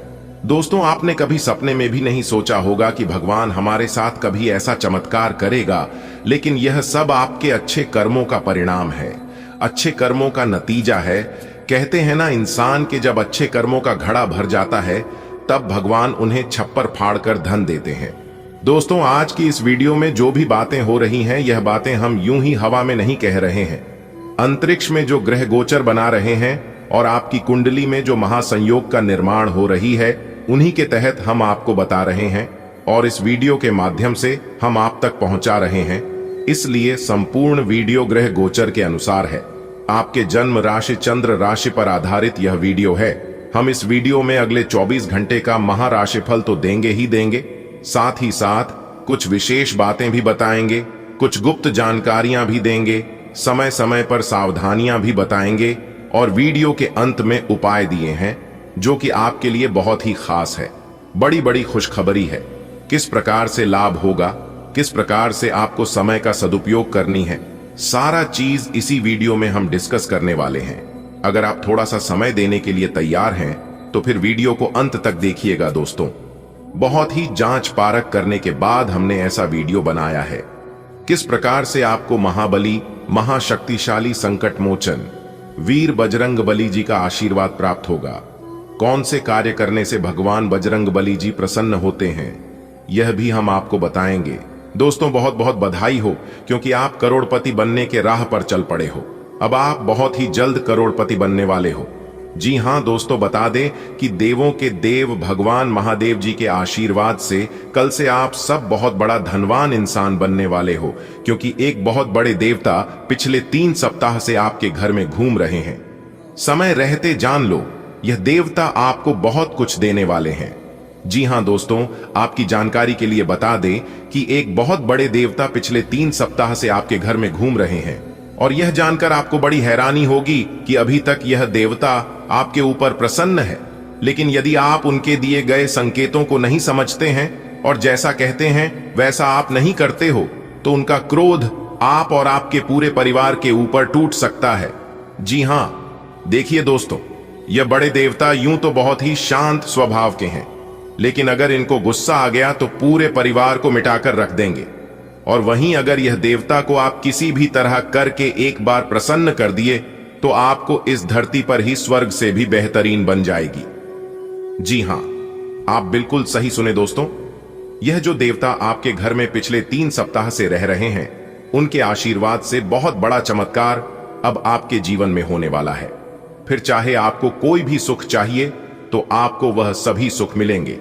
दोस्तों, आपने कभी सपने में भी नहीं सोचा होगा कि भगवान हमारे साथ कभी ऐसा चमत्कार करेगा, लेकिन यह सब आपके अच्छे कर्मों का परिणाम है, अच्छे कर्मों का नतीजा है। कहते हैं ना, इंसान के जब अच्छे कर्मों का घड़ा भर जाता है, तब भगवान उन्हें छप्पर फाड़ कर धन देते हैं। दोस्तों, आज की इस वीडियो में जो भी बातें हो रही हैं, यह बातें हम यूं ही हवा में नहीं कह रहे हैं। अंतरिक्ष में जो ग्रह गोचर बना रहे हैं और आपकी कुंडली में जो महासंयोग का निर्माण हो रही है, उन्हीं के तहत हम आपको बता रहे हैं और इस वीडियो के माध्यम से हम आप तक पहुंचा रहे हैं। इसलिए संपूर्ण वीडियो ग्रह गोचर के अनुसार है। आपके जन्म राशि चंद्र राशि पर आधारित यह वीडियो है। हम इस वीडियो में अगले 24 घंटे का महाराशिफल तो देंगे ही देंगे, साथ ही साथ कुछ विशेष बातें भी बताएंगे, कुछ गुप्त जानकारियां भी देंगे, समय समय पर सावधानियां भी बताएंगे और वीडियो के अंत में उपाय दिए हैं जो कि आपके लिए बहुत ही खास है। बड़ी बड़ी खुशखबरी है। किस प्रकार से लाभ होगा, किस प्रकार से आपको समय का सदुपयोग करनी है, सारा चीज इसी वीडियो में हम डिस्कस करने वाले हैं। अगर आप थोड़ा सा समय देने के लिए तैयार हैं तो फिर वीडियो को अंत तक देखिएगा। दोस्तों, बहुत ही जांच पारख करने के बाद हमने ऐसा वीडियो बनाया है। किस प्रकार से आपको महाबली महाशक्तिशाली संकट मोचन वीर बजरंग बली जी का आशीर्वाद प्राप्त होगा, कौन से कार्य करने से भगवान बजरंग बली जी प्रसन्न होते हैं, यह भी हम आपको बताएंगे। दोस्तों, बहुत बहुत बधाई हो, क्योंकि आप करोड़पति बनने के राह पर चल पड़े हो। अब आप बहुत ही जल्द करोड़पति बनने वाले हो। जी हां दोस्तों, बता दें कि देवों के देव भगवान महादेव जी के आशीर्वाद से कल से आप सब बहुत बड़ा धनवान इंसान बनने वाले हो, क्योंकि एक बहुत बड़े देवता पिछले 3 सप्ताह से आपके घर में घूम रहे हैं। समय रहते जान लो, यह देवता आपको बहुत कुछ देने वाले हैं। जी हां दोस्तों, आपकी जानकारी के लिए बता दें कि एक बहुत बड़े देवता पिछले 3 सप्ताह से आपके घर में घूम रहे हैं। और यह जानकर आपको बड़ी हैरानी होगी कि अभी तक यह देवता आपके ऊपर प्रसन्न है, लेकिन यदि आप उनके दिए गए संकेतों को नहीं समझते हैं और जैसा कहते हैं वैसा आप नहीं करते हो, तो उनका क्रोध आप और आपके पूरे परिवार के ऊपर टूट सकता है। जी हां, देखिए दोस्तों, यह बड़े देवता यूं तो बहुत ही शांत स्वभाव के हैं, लेकिन अगर इनको गुस्सा आ गया तो पूरे परिवार को मिटाकर रख देंगे। और वहीं अगर यह देवता को आप किसी भी तरह करके एक बार प्रसन्न कर दिए तो आपको इस धरती पर ही स्वर्ग से भी बेहतरीन बन जाएगी। जी हां, आप बिल्कुल सही सुने दोस्तों। यह जो देवता आपके घर में पिछले 3 सप्ताह से रह रहे हैं, उनके आशीर्वाद से बहुत बड़ा चमत्कार अब आपके जीवन में होने वाला है। फिर चाहे आपको कोई भी सुख चाहिए तो आपको वह सभी सुख मिलेंगे।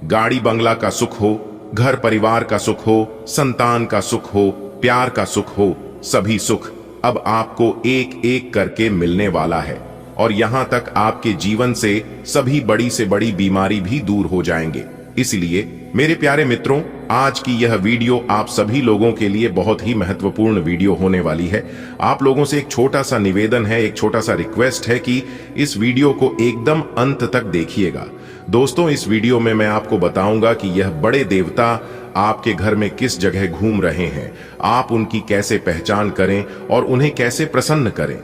गाड़ी बंगला का सुख हो, घर परिवार का सुख हो, संतान का सुख हो, प्यार का सुख हो, सभी सुख अब आपको एक एक करके मिलने वाला है। और यहां तक आपके जीवन से सभी बड़ी से बड़ी बीमारी भी दूर हो जाएंगे। इसलिए मेरे प्यारे मित्रों, आज की यह वीडियो आप सभी लोगों के लिए बहुत ही महत्वपूर्ण वीडियो होने वाली है। आप लोगों से एक छोटा सा निवेदन है, एक छोटा सा रिक्वेस्ट है कि इस वीडियो को एकदम अंत तक देखिएगा। दोस्तों, इस वीडियो में मैं आपको बताऊंगा कि यह बड़े देवता आपके घर में किस जगह घूम रहे हैं, आप उनकी कैसे पहचान करें और उन्हें कैसे प्रसन्न करें।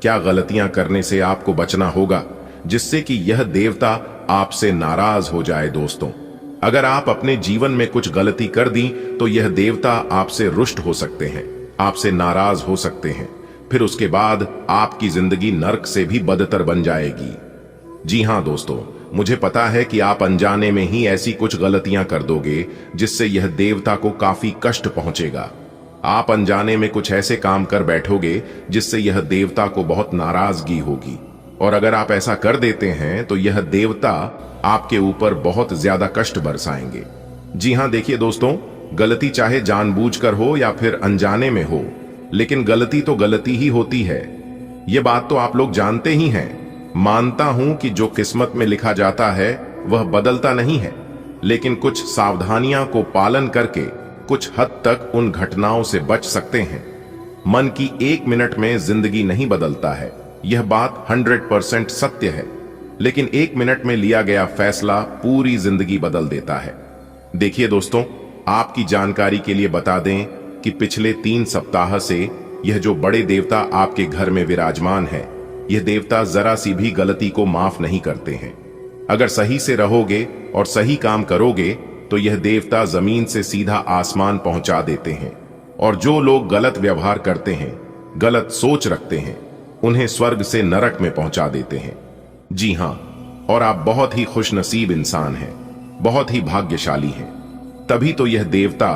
क्या गलतियां करने से आपको बचना होगा जिससे कि यह देवता आपसे नाराज हो जाए। दोस्तों, अगर आप अपने जीवन में कुछ गलती कर दी तो यह देवता आपसे रुष्ट हो सकते हैं, आपसे नाराज हो सकते हैं। फिर उसके बाद आपकी जिंदगी नर्क से भी बदतर बन जाएगी। जी हां दोस्तों, मुझे पता है कि आप अनजाने में ही ऐसी कुछ गलतियां कर दोगे जिससे यह देवता को काफी कष्ट पहुंचेगा। आप अनजाने में कुछ ऐसे काम कर बैठोगे जिससे यह देवता को बहुत नाराजगी होगी। और अगर आप ऐसा कर देते हैं तो यह देवता आपके ऊपर बहुत ज्यादा कष्ट बरसाएंगे। जी हां, देखिए दोस्तों, गलती चाहे जानबूझकर हो या फिर अनजाने में हो, लेकिन गलती तो गलती ही होती है। यह बात तो आप लोग जानते ही हैं। मानता हूं कि जो किस्मत में लिखा जाता है वह बदलता नहीं है, लेकिन कुछ सावधानियां को पालन करके कुछ हद तक उन घटनाओं से बच सकते हैं। मन की 1 मिनट में जिंदगी नहीं बदलता है, यह बात 100% सत्य है, लेकिन 1 मिनट में लिया गया फैसला पूरी जिंदगी बदल देता है। देखिए दोस्तों, आपकी जानकारी के लिए बता दें कि पिछले 3 सप्ताह से यह जो बड़े देवता आपके घर में विराजमान है, यह देवता जरा सी भी गलती को माफ नहीं करते हैं। अगर सही से रहोगे और सही काम करोगे तो यह देवता जमीन से सीधा आसमान पहुंचा देते हैं। और जो लोग गलत व्यवहार करते हैं, गलत सोच रखते हैं, उन्हें स्वर्ग से नरक में पहुंचा देते हैं। जी हां, और आप बहुत ही खुशनसीब इंसान हैं, बहुत ही भाग्यशाली हैं। तभी तो यह देवता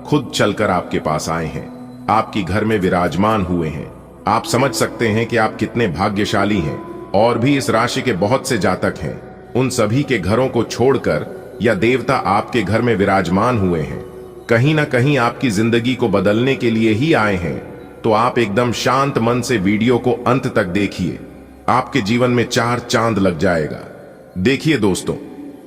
खुद चलकर आपके पास आए हैं, आपके घर में विराजमान हुए हैं। आप समझ सकते हैं कि आप कितने भाग्यशाली हैं। और भी इस राशि के बहुत से जातक हैं, उन सभी के घरों को छोड़कर या देवता आपके घर में विराजमान हुए हैं, कहीं ना कहीं आपकी जिंदगी को बदलने के लिए ही आए हैं। तो आप एकदम शांत मन से वीडियो को अंत तक देखिए, आपके जीवन में 4 चांद लग जाएगा। देखिए दोस्तों,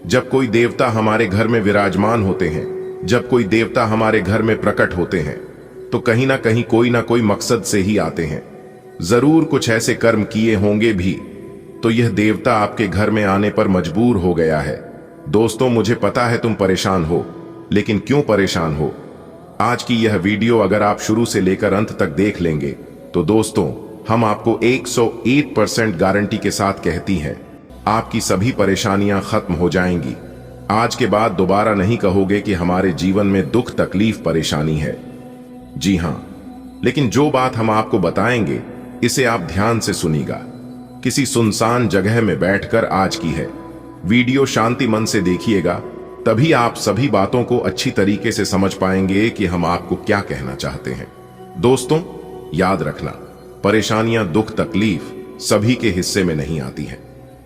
जब कोई देवता हमारे घर में विराजमान होते हैं, जब कोई देवता हमारे घर में प्रकट होते हैं, तो कहीं ना कोई मकसद से ही आते हैं। जरूर कुछ ऐसे कर्म किए होंगे भी, तो यह देवता आपके घर में आने पर मजबूर हो गया है। दोस्तों, मुझे पता है तुम परेशान हो, लेकिन क्यों परेशान हो? आज की यह वीडियो अगर आप शुरू से लेकर अंत तक देख लेंगे तो दोस्तों, हम आपको 101% गारंटी के साथ कहती हैं, आपकी सभी परेशानियां खत्म हो जाएंगी। आज के बाद दोबारा नहीं कहोगे कि हमारे जीवन में दुख, तकलीफ, परेशानी है। जी हां, लेकिन जो बात हम आपको बताएंगे इसे आप ध्यान से सुनिएगा। किसी सुनसान जगह में बैठकर आज की है वीडियो शांति मन से देखिएगा, तभी आप सभी बातों को अच्छी तरीके से समझ पाएंगे कि हम आपको क्या कहना चाहते हैं। दोस्तों, याद रखना, परेशानियां, दुख, तकलीफ सभी के हिस्से में नहीं आती हैं।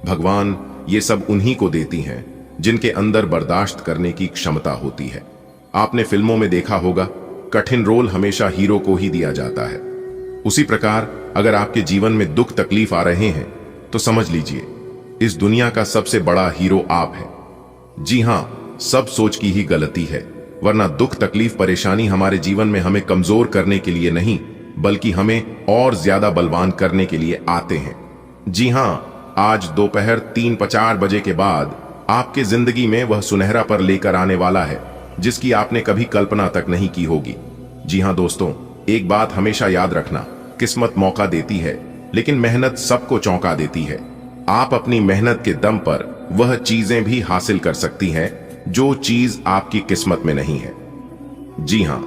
भगवान ये सब उन्हीं को देती हैं जिनके अंदर बर्दाश्त करने की क्षमता होती है। आपने फिल्मों में देखा होगा, कठिन रोल हमेशा हीरो को ही दिया जाता है। उसी प्रकार अगर आपके जीवन में दुख, तकलीफ आ रहे हैं तो समझ लीजिए इस दुनिया का सबसे बड़ा हीरो आप है। जी हाँ, सब सोच की ही गलती है, वरना दुख तकलीफ परेशानी हमारे जीवन में हमें कमजोर करने के लिए नहीं, बल्कि हमें और ज्यादा बलवान करने के लिए आते हैं। जी हाँ, आज दोपहर 3:50 बजे के बाद आपके जिंदगी में वह सुनहरा पर लेकर आने वाला है जिसकी आपने कभी कल्पना तक नहीं की होगी। जी हाँ दोस्तों, एक बात हमेशा याद रखना, किस्मत मौका देती है लेकिन मेहनत सबको चौंका देती है। आप अपनी मेहनत के दम पर वह चीजें भी हासिल कर सकती हैं जो चीज आपकी किस्मत में नहीं है। जी हाँ,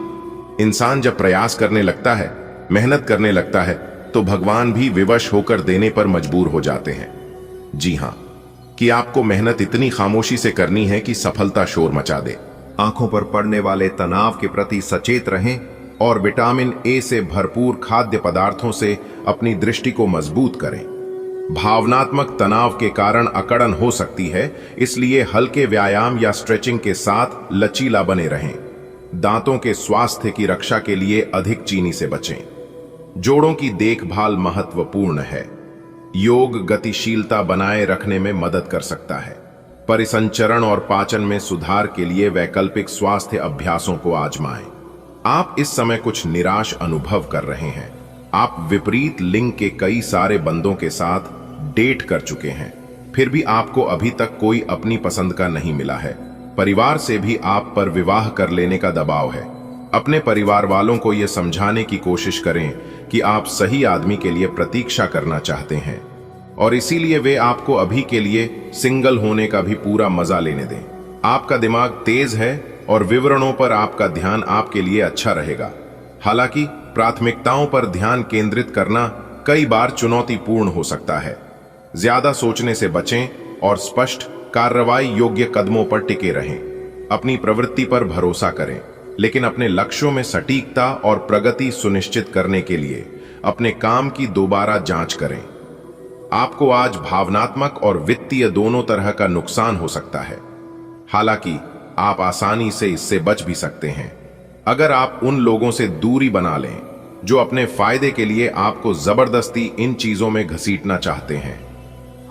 इंसान जब प्रयास करने लगता है, मेहनत करने लगता है, तो भगवान भी विवश होकर देने पर मजबूर हो जाते हैं। जी हाँ, कि आपको मेहनत इतनी खामोशी से करनी है कि सफलता शोर मचा दे। आंखों पर पड़ने वाले तनाव के प्रति सचेत रहें और विटामिन ए से भरपूर खाद्य पदार्थों से अपनी दृष्टि को मजबूत करें। भावनात्मक तनाव के कारण अकड़न हो सकती है, इसलिए हल्के व्यायाम या स्ट्रेचिंग के साथ लचीला बने रहें। दांतों के स्वास्थ्य की रक्षा के लिए अधिक चीनी से बचें। जोड़ों की देखभाल महत्वपूर्ण है। योग गतिशीलता बनाए रखने में मदद कर सकता है। परिसंचरण और पाचन में सुधार के लिए वैकल्पिक स्वास्थ्य अभ्यासों को आजमाएं। आप इस समय कुछ निराश अनुभव कर रहे हैं। आप विपरीत लिंग के कई सारे बंदों के साथ डेट कर चुके हैं, फिर भी आपको अभी तक कोई अपनी पसंद का नहीं मिला है। परिवार से भी आप पर विवाह कर लेने का दबाव है। अपने परिवार वालों को यह समझाने की कोशिश करें कि आप सही आदमी के लिए प्रतीक्षा करना चाहते हैं और इसीलिए वे आपको अभी के लिए सिंगल होने का भी पूरा मजा लेने दें। आपका दिमाग तेज है और विवरणों पर आपका ध्यान आपके लिए अच्छा रहेगा। हालांकि प्राथमिकताओं पर ध्यान केंद्रित करना कई बार चुनौतीपूर्ण हो सकता है। ज्यादा सोचने से बचें और स्पष्ट कार्रवाई योग्य कदमों पर टिके रहें। अपनी प्रवृत्ति पर भरोसा करें, लेकिन अपने लक्ष्यों में सटीकता और प्रगति सुनिश्चित करने के लिए अपने काम की दोबारा जांच करें। आपको आज भावनात्मक और वित्तीय दोनों तरह का नुकसान हो सकता है। हालांकि आप आसानी से इससे बच भी सकते हैं अगर आप उन लोगों से दूरी बना लें जो अपने फायदे के लिए आपको जबरदस्ती इन चीजों में घसीटना चाहते हैं।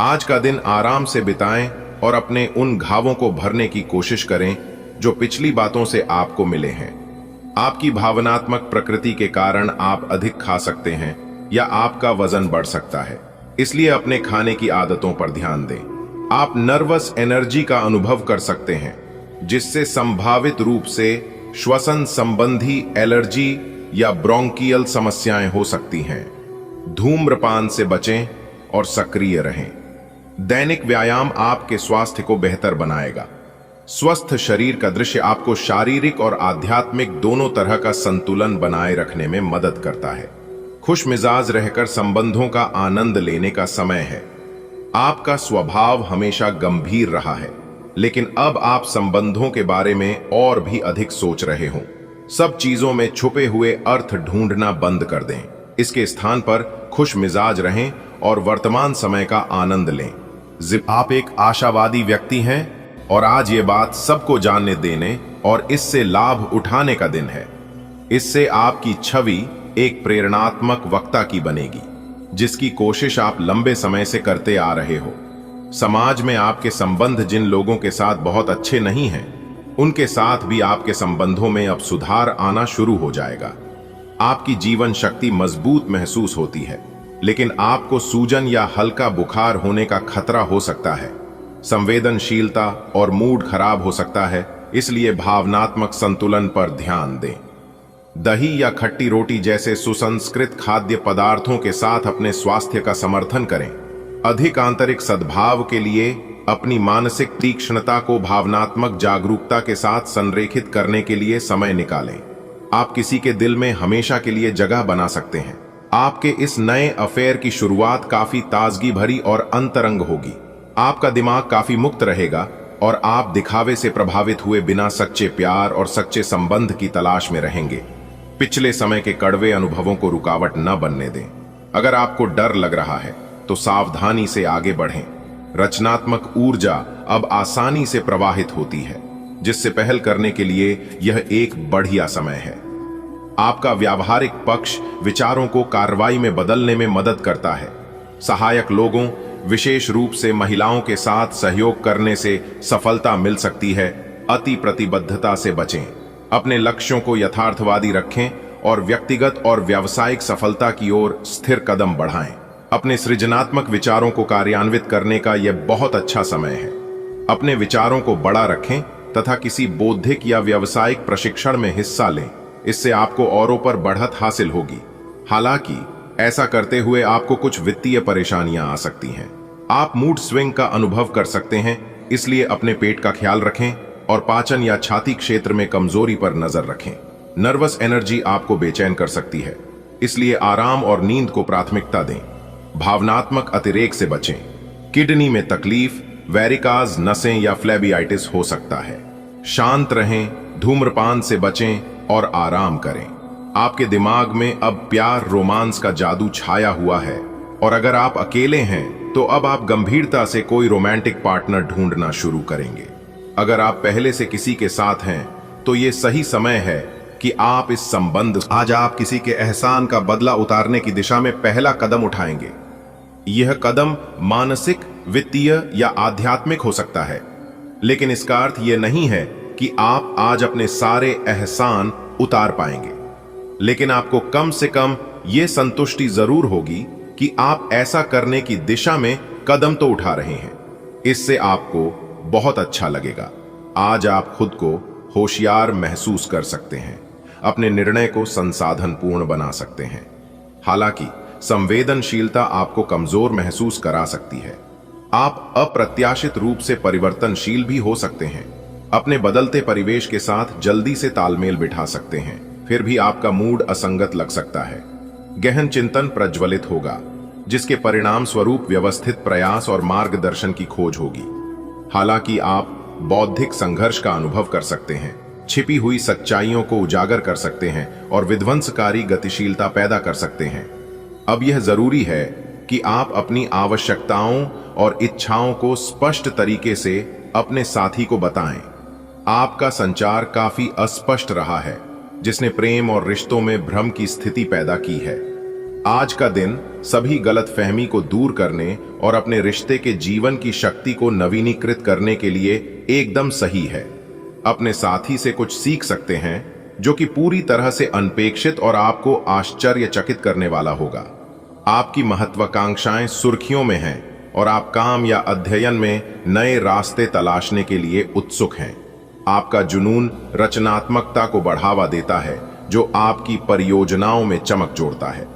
आज का दिन आराम से बिताएं और अपने उन घावों को भरने की कोशिश करें जो पिछली बातों से आपको मिले हैं। आपकी भावनात्मक प्रकृति के कारण आप अधिक खा सकते हैं या आपका वजन बढ़ सकता है, इसलिए अपने खाने की आदतों पर ध्यान दें। आप नर्वस एनर्जी का अनुभव कर सकते हैं, जिससे संभावित रूप से श्वसन संबंधी एलर्जी या ब्रोंकियल समस्याएं हो सकती हैं। धूम्रपान से बचें और सक्रिय रहें। दैनिक व्यायाम आपके स्वास्थ्य को बेहतर बनाएगा। स्वस्थ शरीर का दृश्य आपको शारीरिक और आध्यात्मिक दोनों तरह का संतुलन बनाए रखने में मदद करता है। खुश मिजाज रहकर संबंधों का आनंद लेने का समय है। आपका स्वभाव हमेशा गंभीर रहा है, लेकिन अब आप संबंधों के बारे में और भी अधिक सोच रहे हो। सब चीजों में छुपे हुए अर्थ ढूंढना बंद कर दें। इसके स्थान पर खुश मिजाज रहें और वर्तमान समय का आनंद लें। आप एक आशावादी व्यक्ति हैं और आज ये बात सबको जानने देने और इससे लाभ उठाने का दिन है। इससे आपकी छवि एक प्रेरणात्मक वक्ता की बनेगी, जिसकी कोशिश आप लंबे समय से करते आ रहे हो। समाज में आपके संबंध जिन लोगों के साथ बहुत अच्छे नहीं हैं, उनके साथ भी आपके संबंधों में अब सुधार आना शुरू हो जाएगा। आपकी जीवन शक्ति मजबूत महसूस होती है, लेकिन आपको सूजन या हल्का बुखार होने का खतरा हो सकता है। संवेदनशीलता और मूड खराब हो सकता है, इसलिए भावनात्मक संतुलन पर ध्यान दें। दही या खट्टी रोटी जैसे सुसंस्कृत खाद्य पदार्थों के साथ अपने स्वास्थ्य का समर्थन करें। अधिक आंतरिक सद्भाव के लिए अपनी मानसिक तीक्ष्णता को भावनात्मक जागरूकता के साथ संरेखित करने के लिए समय निकालें। आप किसी के दिल में हमेशा के लिए जगह बना सकते हैं। आपके इस नए अफेयर की शुरुआत काफी ताजगी भरी और अंतरंग होगी। आपका दिमाग काफी मुक्त रहेगा और आप दिखावे से प्रभावित हुए बिना सच्चे प्यार और सच्चे संबंध की तलाश में रहेंगे। पिछले समय के कड़वे अनुभवों को रुकावट न बनने दें। अगर आपको डर लग रहा है तो सावधानी से आगे बढ़ें। रचनात्मक ऊर्जा अब आसानी से प्रवाहित होती है, जिससे पहल करने के लिए यह एक बढ़िया समय है। आपका व्यावहारिक पक्ष विचारों को कार्रवाई में बदलने में मदद करता है। सहायक लोगों विशेष रूप से महिलाओं के साथ सहयोग करने से सफलता मिल सकती है। अति प्रतिबद्धता से बचें, अपने लक्ष्यों को यथार्थवादी रखें और व्यक्तिगत और व्यावसायिक सफलता की ओर स्थिर कदम बढ़ाएं। अपने सृजनात्मक विचारों को कार्यान्वित करने का यह बहुत अच्छा समय है। अपने विचारों को बड़ा रखें तथा किसी बौद्धिक या व्यावसायिक प्रशिक्षण में हिस्सा लें। इससे आपको औरों पर बढ़त हासिल होगी। हालांकि ऐसा करते हुए आपको कुछ वित्तीय परेशानियां आ सकती हैं। आप मूड स्विंग का अनुभव कर सकते हैं, इसलिए अपने पेट का ख्याल रखें और पाचन या छाती क्षेत्र में कमजोरी पर नजर रखें। नर्वस एनर्जी आपको बेचैन कर सकती है, इसलिए आराम और नींद को प्राथमिकता दें। भावनात्मक अतिरेक से बचें। किडनी में तकलीफ, वेरिकाज नसें या फ्लेबियाइटिस हो सकता है। शांत रहें, धूम्रपान से बचें और आराम करें। आपके दिमाग में अब प्यार रोमांस का जादू छाया हुआ है और अगर आप अकेले हैं तो अब आप गंभीरता से कोई रोमांटिक पार्टनर ढूंढना शुरू करेंगे। अगर आप पहले से किसी के साथ हैं तो ये सही समय है कि आप इस संबंध आज आप किसी के एहसान का बदला उतारने की दिशा में पहला कदम उठाएंगे। यह कदम मानसिक, वित्तीय या आध्यात्मिक हो सकता है, लेकिन इसका अर्थ यह नहीं है कि आप आज अपने सारे एहसान उतार पाएंगे। लेकिन आपको कम से कम यह संतुष्टि जरूर होगी कि आप ऐसा करने की दिशा में कदम तो उठा रहे हैं। इससे आपको बहुत अच्छा लगेगा। आज आप खुद को होशियार महसूस कर सकते हैं, अपने निर्णय को संसाधनपूर्ण बना सकते हैं। हालांकि संवेदनशीलता आपको कमजोर महसूस करा सकती है। आप अप्रत्याशित रूप से परिवर्तनशील भी हो सकते हैं। अपने बदलते परिवेश के साथ जल्दी से तालमेल बिठा सकते हैं, फिर भी आपका मूड असंगत लग सकता है। गहन चिंतन प्रज्वलित होगा, जिसके परिणाम स्वरूप व्यवस्थित प्रयास और मार्गदर्शन की खोज होगी। हालांकि आप बौद्धिक संघर्ष का अनुभव कर सकते हैं, छिपी हुई सच्चाइयों को उजागर कर सकते हैं और विध्वंसकारी गतिशीलता पैदा कर सकते हैं। अब यह जरूरी है कि आप अपनी आवश्यकताओं और इच्छाओं को स्पष्ट तरीके से अपने साथी को बताएं। आपका संचार काफी अस्पष्ट रहा है, जिसने प्रेम और रिश्तों में भ्रम की स्थिति पैदा की है। आज का दिन सभी गलतफहमी को दूर करने और अपने रिश्ते के जीवन की शक्ति को नवीनीकृत करने के लिए एकदम सही है। अपने साथी से कुछ सीख सकते हैं जो कि पूरी तरह से अनपेक्षित और आपको आश्चर्यचकित करने वाला होगा। आपकी महत्वाकांक्षाएं सुर्खियों में हैं और आप काम या अध्ययन में नए रास्ते तलाशने के लिए उत्सुक हैं। आपका जुनून रचनात्मकता को बढ़ावा देता है, जो आपकी परियोजनाओं में चमक जोड़ता है।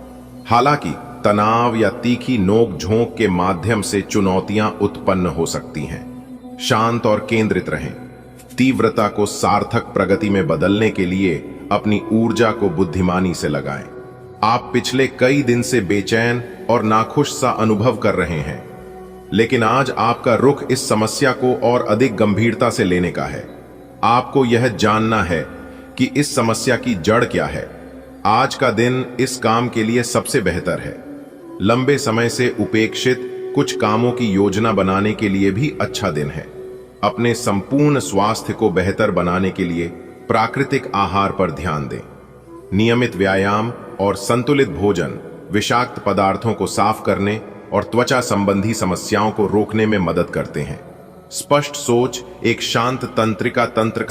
हालांकि तनाव या तीखी नोक झोंक के माध्यम से चुनौतियां उत्पन्न हो सकती हैं। शांत और केंद्रित रहें। तीव्रता को सार्थक प्रगति में बदलने के लिए अपनी ऊर्जा को बुद्धिमानी से लगाएं। आप पिछले कई दिन से बेचैन और नाखुश सा अनुभव कर रहे हैं, लेकिन आज आपका रुख इस समस्या को और अधिक गंभीरता से लेने का है। आपको यह जानना है कि इस समस्या की जड़ क्या है। आज का दिन इस काम के लिए सबसे बेहतर है। लंबे समय से उपेक्षित कुछ कामों की योजना बनाने के लिए भी अच्छा दिन है। अपने संपूर्ण स्वास्थ्य को बेहतर बनाने के लिए प्राकृतिक आहार पर ध्यान दें। नियमित व्यायाम और संतुलित भोजन विषाक्त पदार्थों को साफ करने और त्वचा संबंधी समस्याओं को रोकने में मदद करते हैं। स्पष्ट सोच एक शांत तंत्रिका तंत्र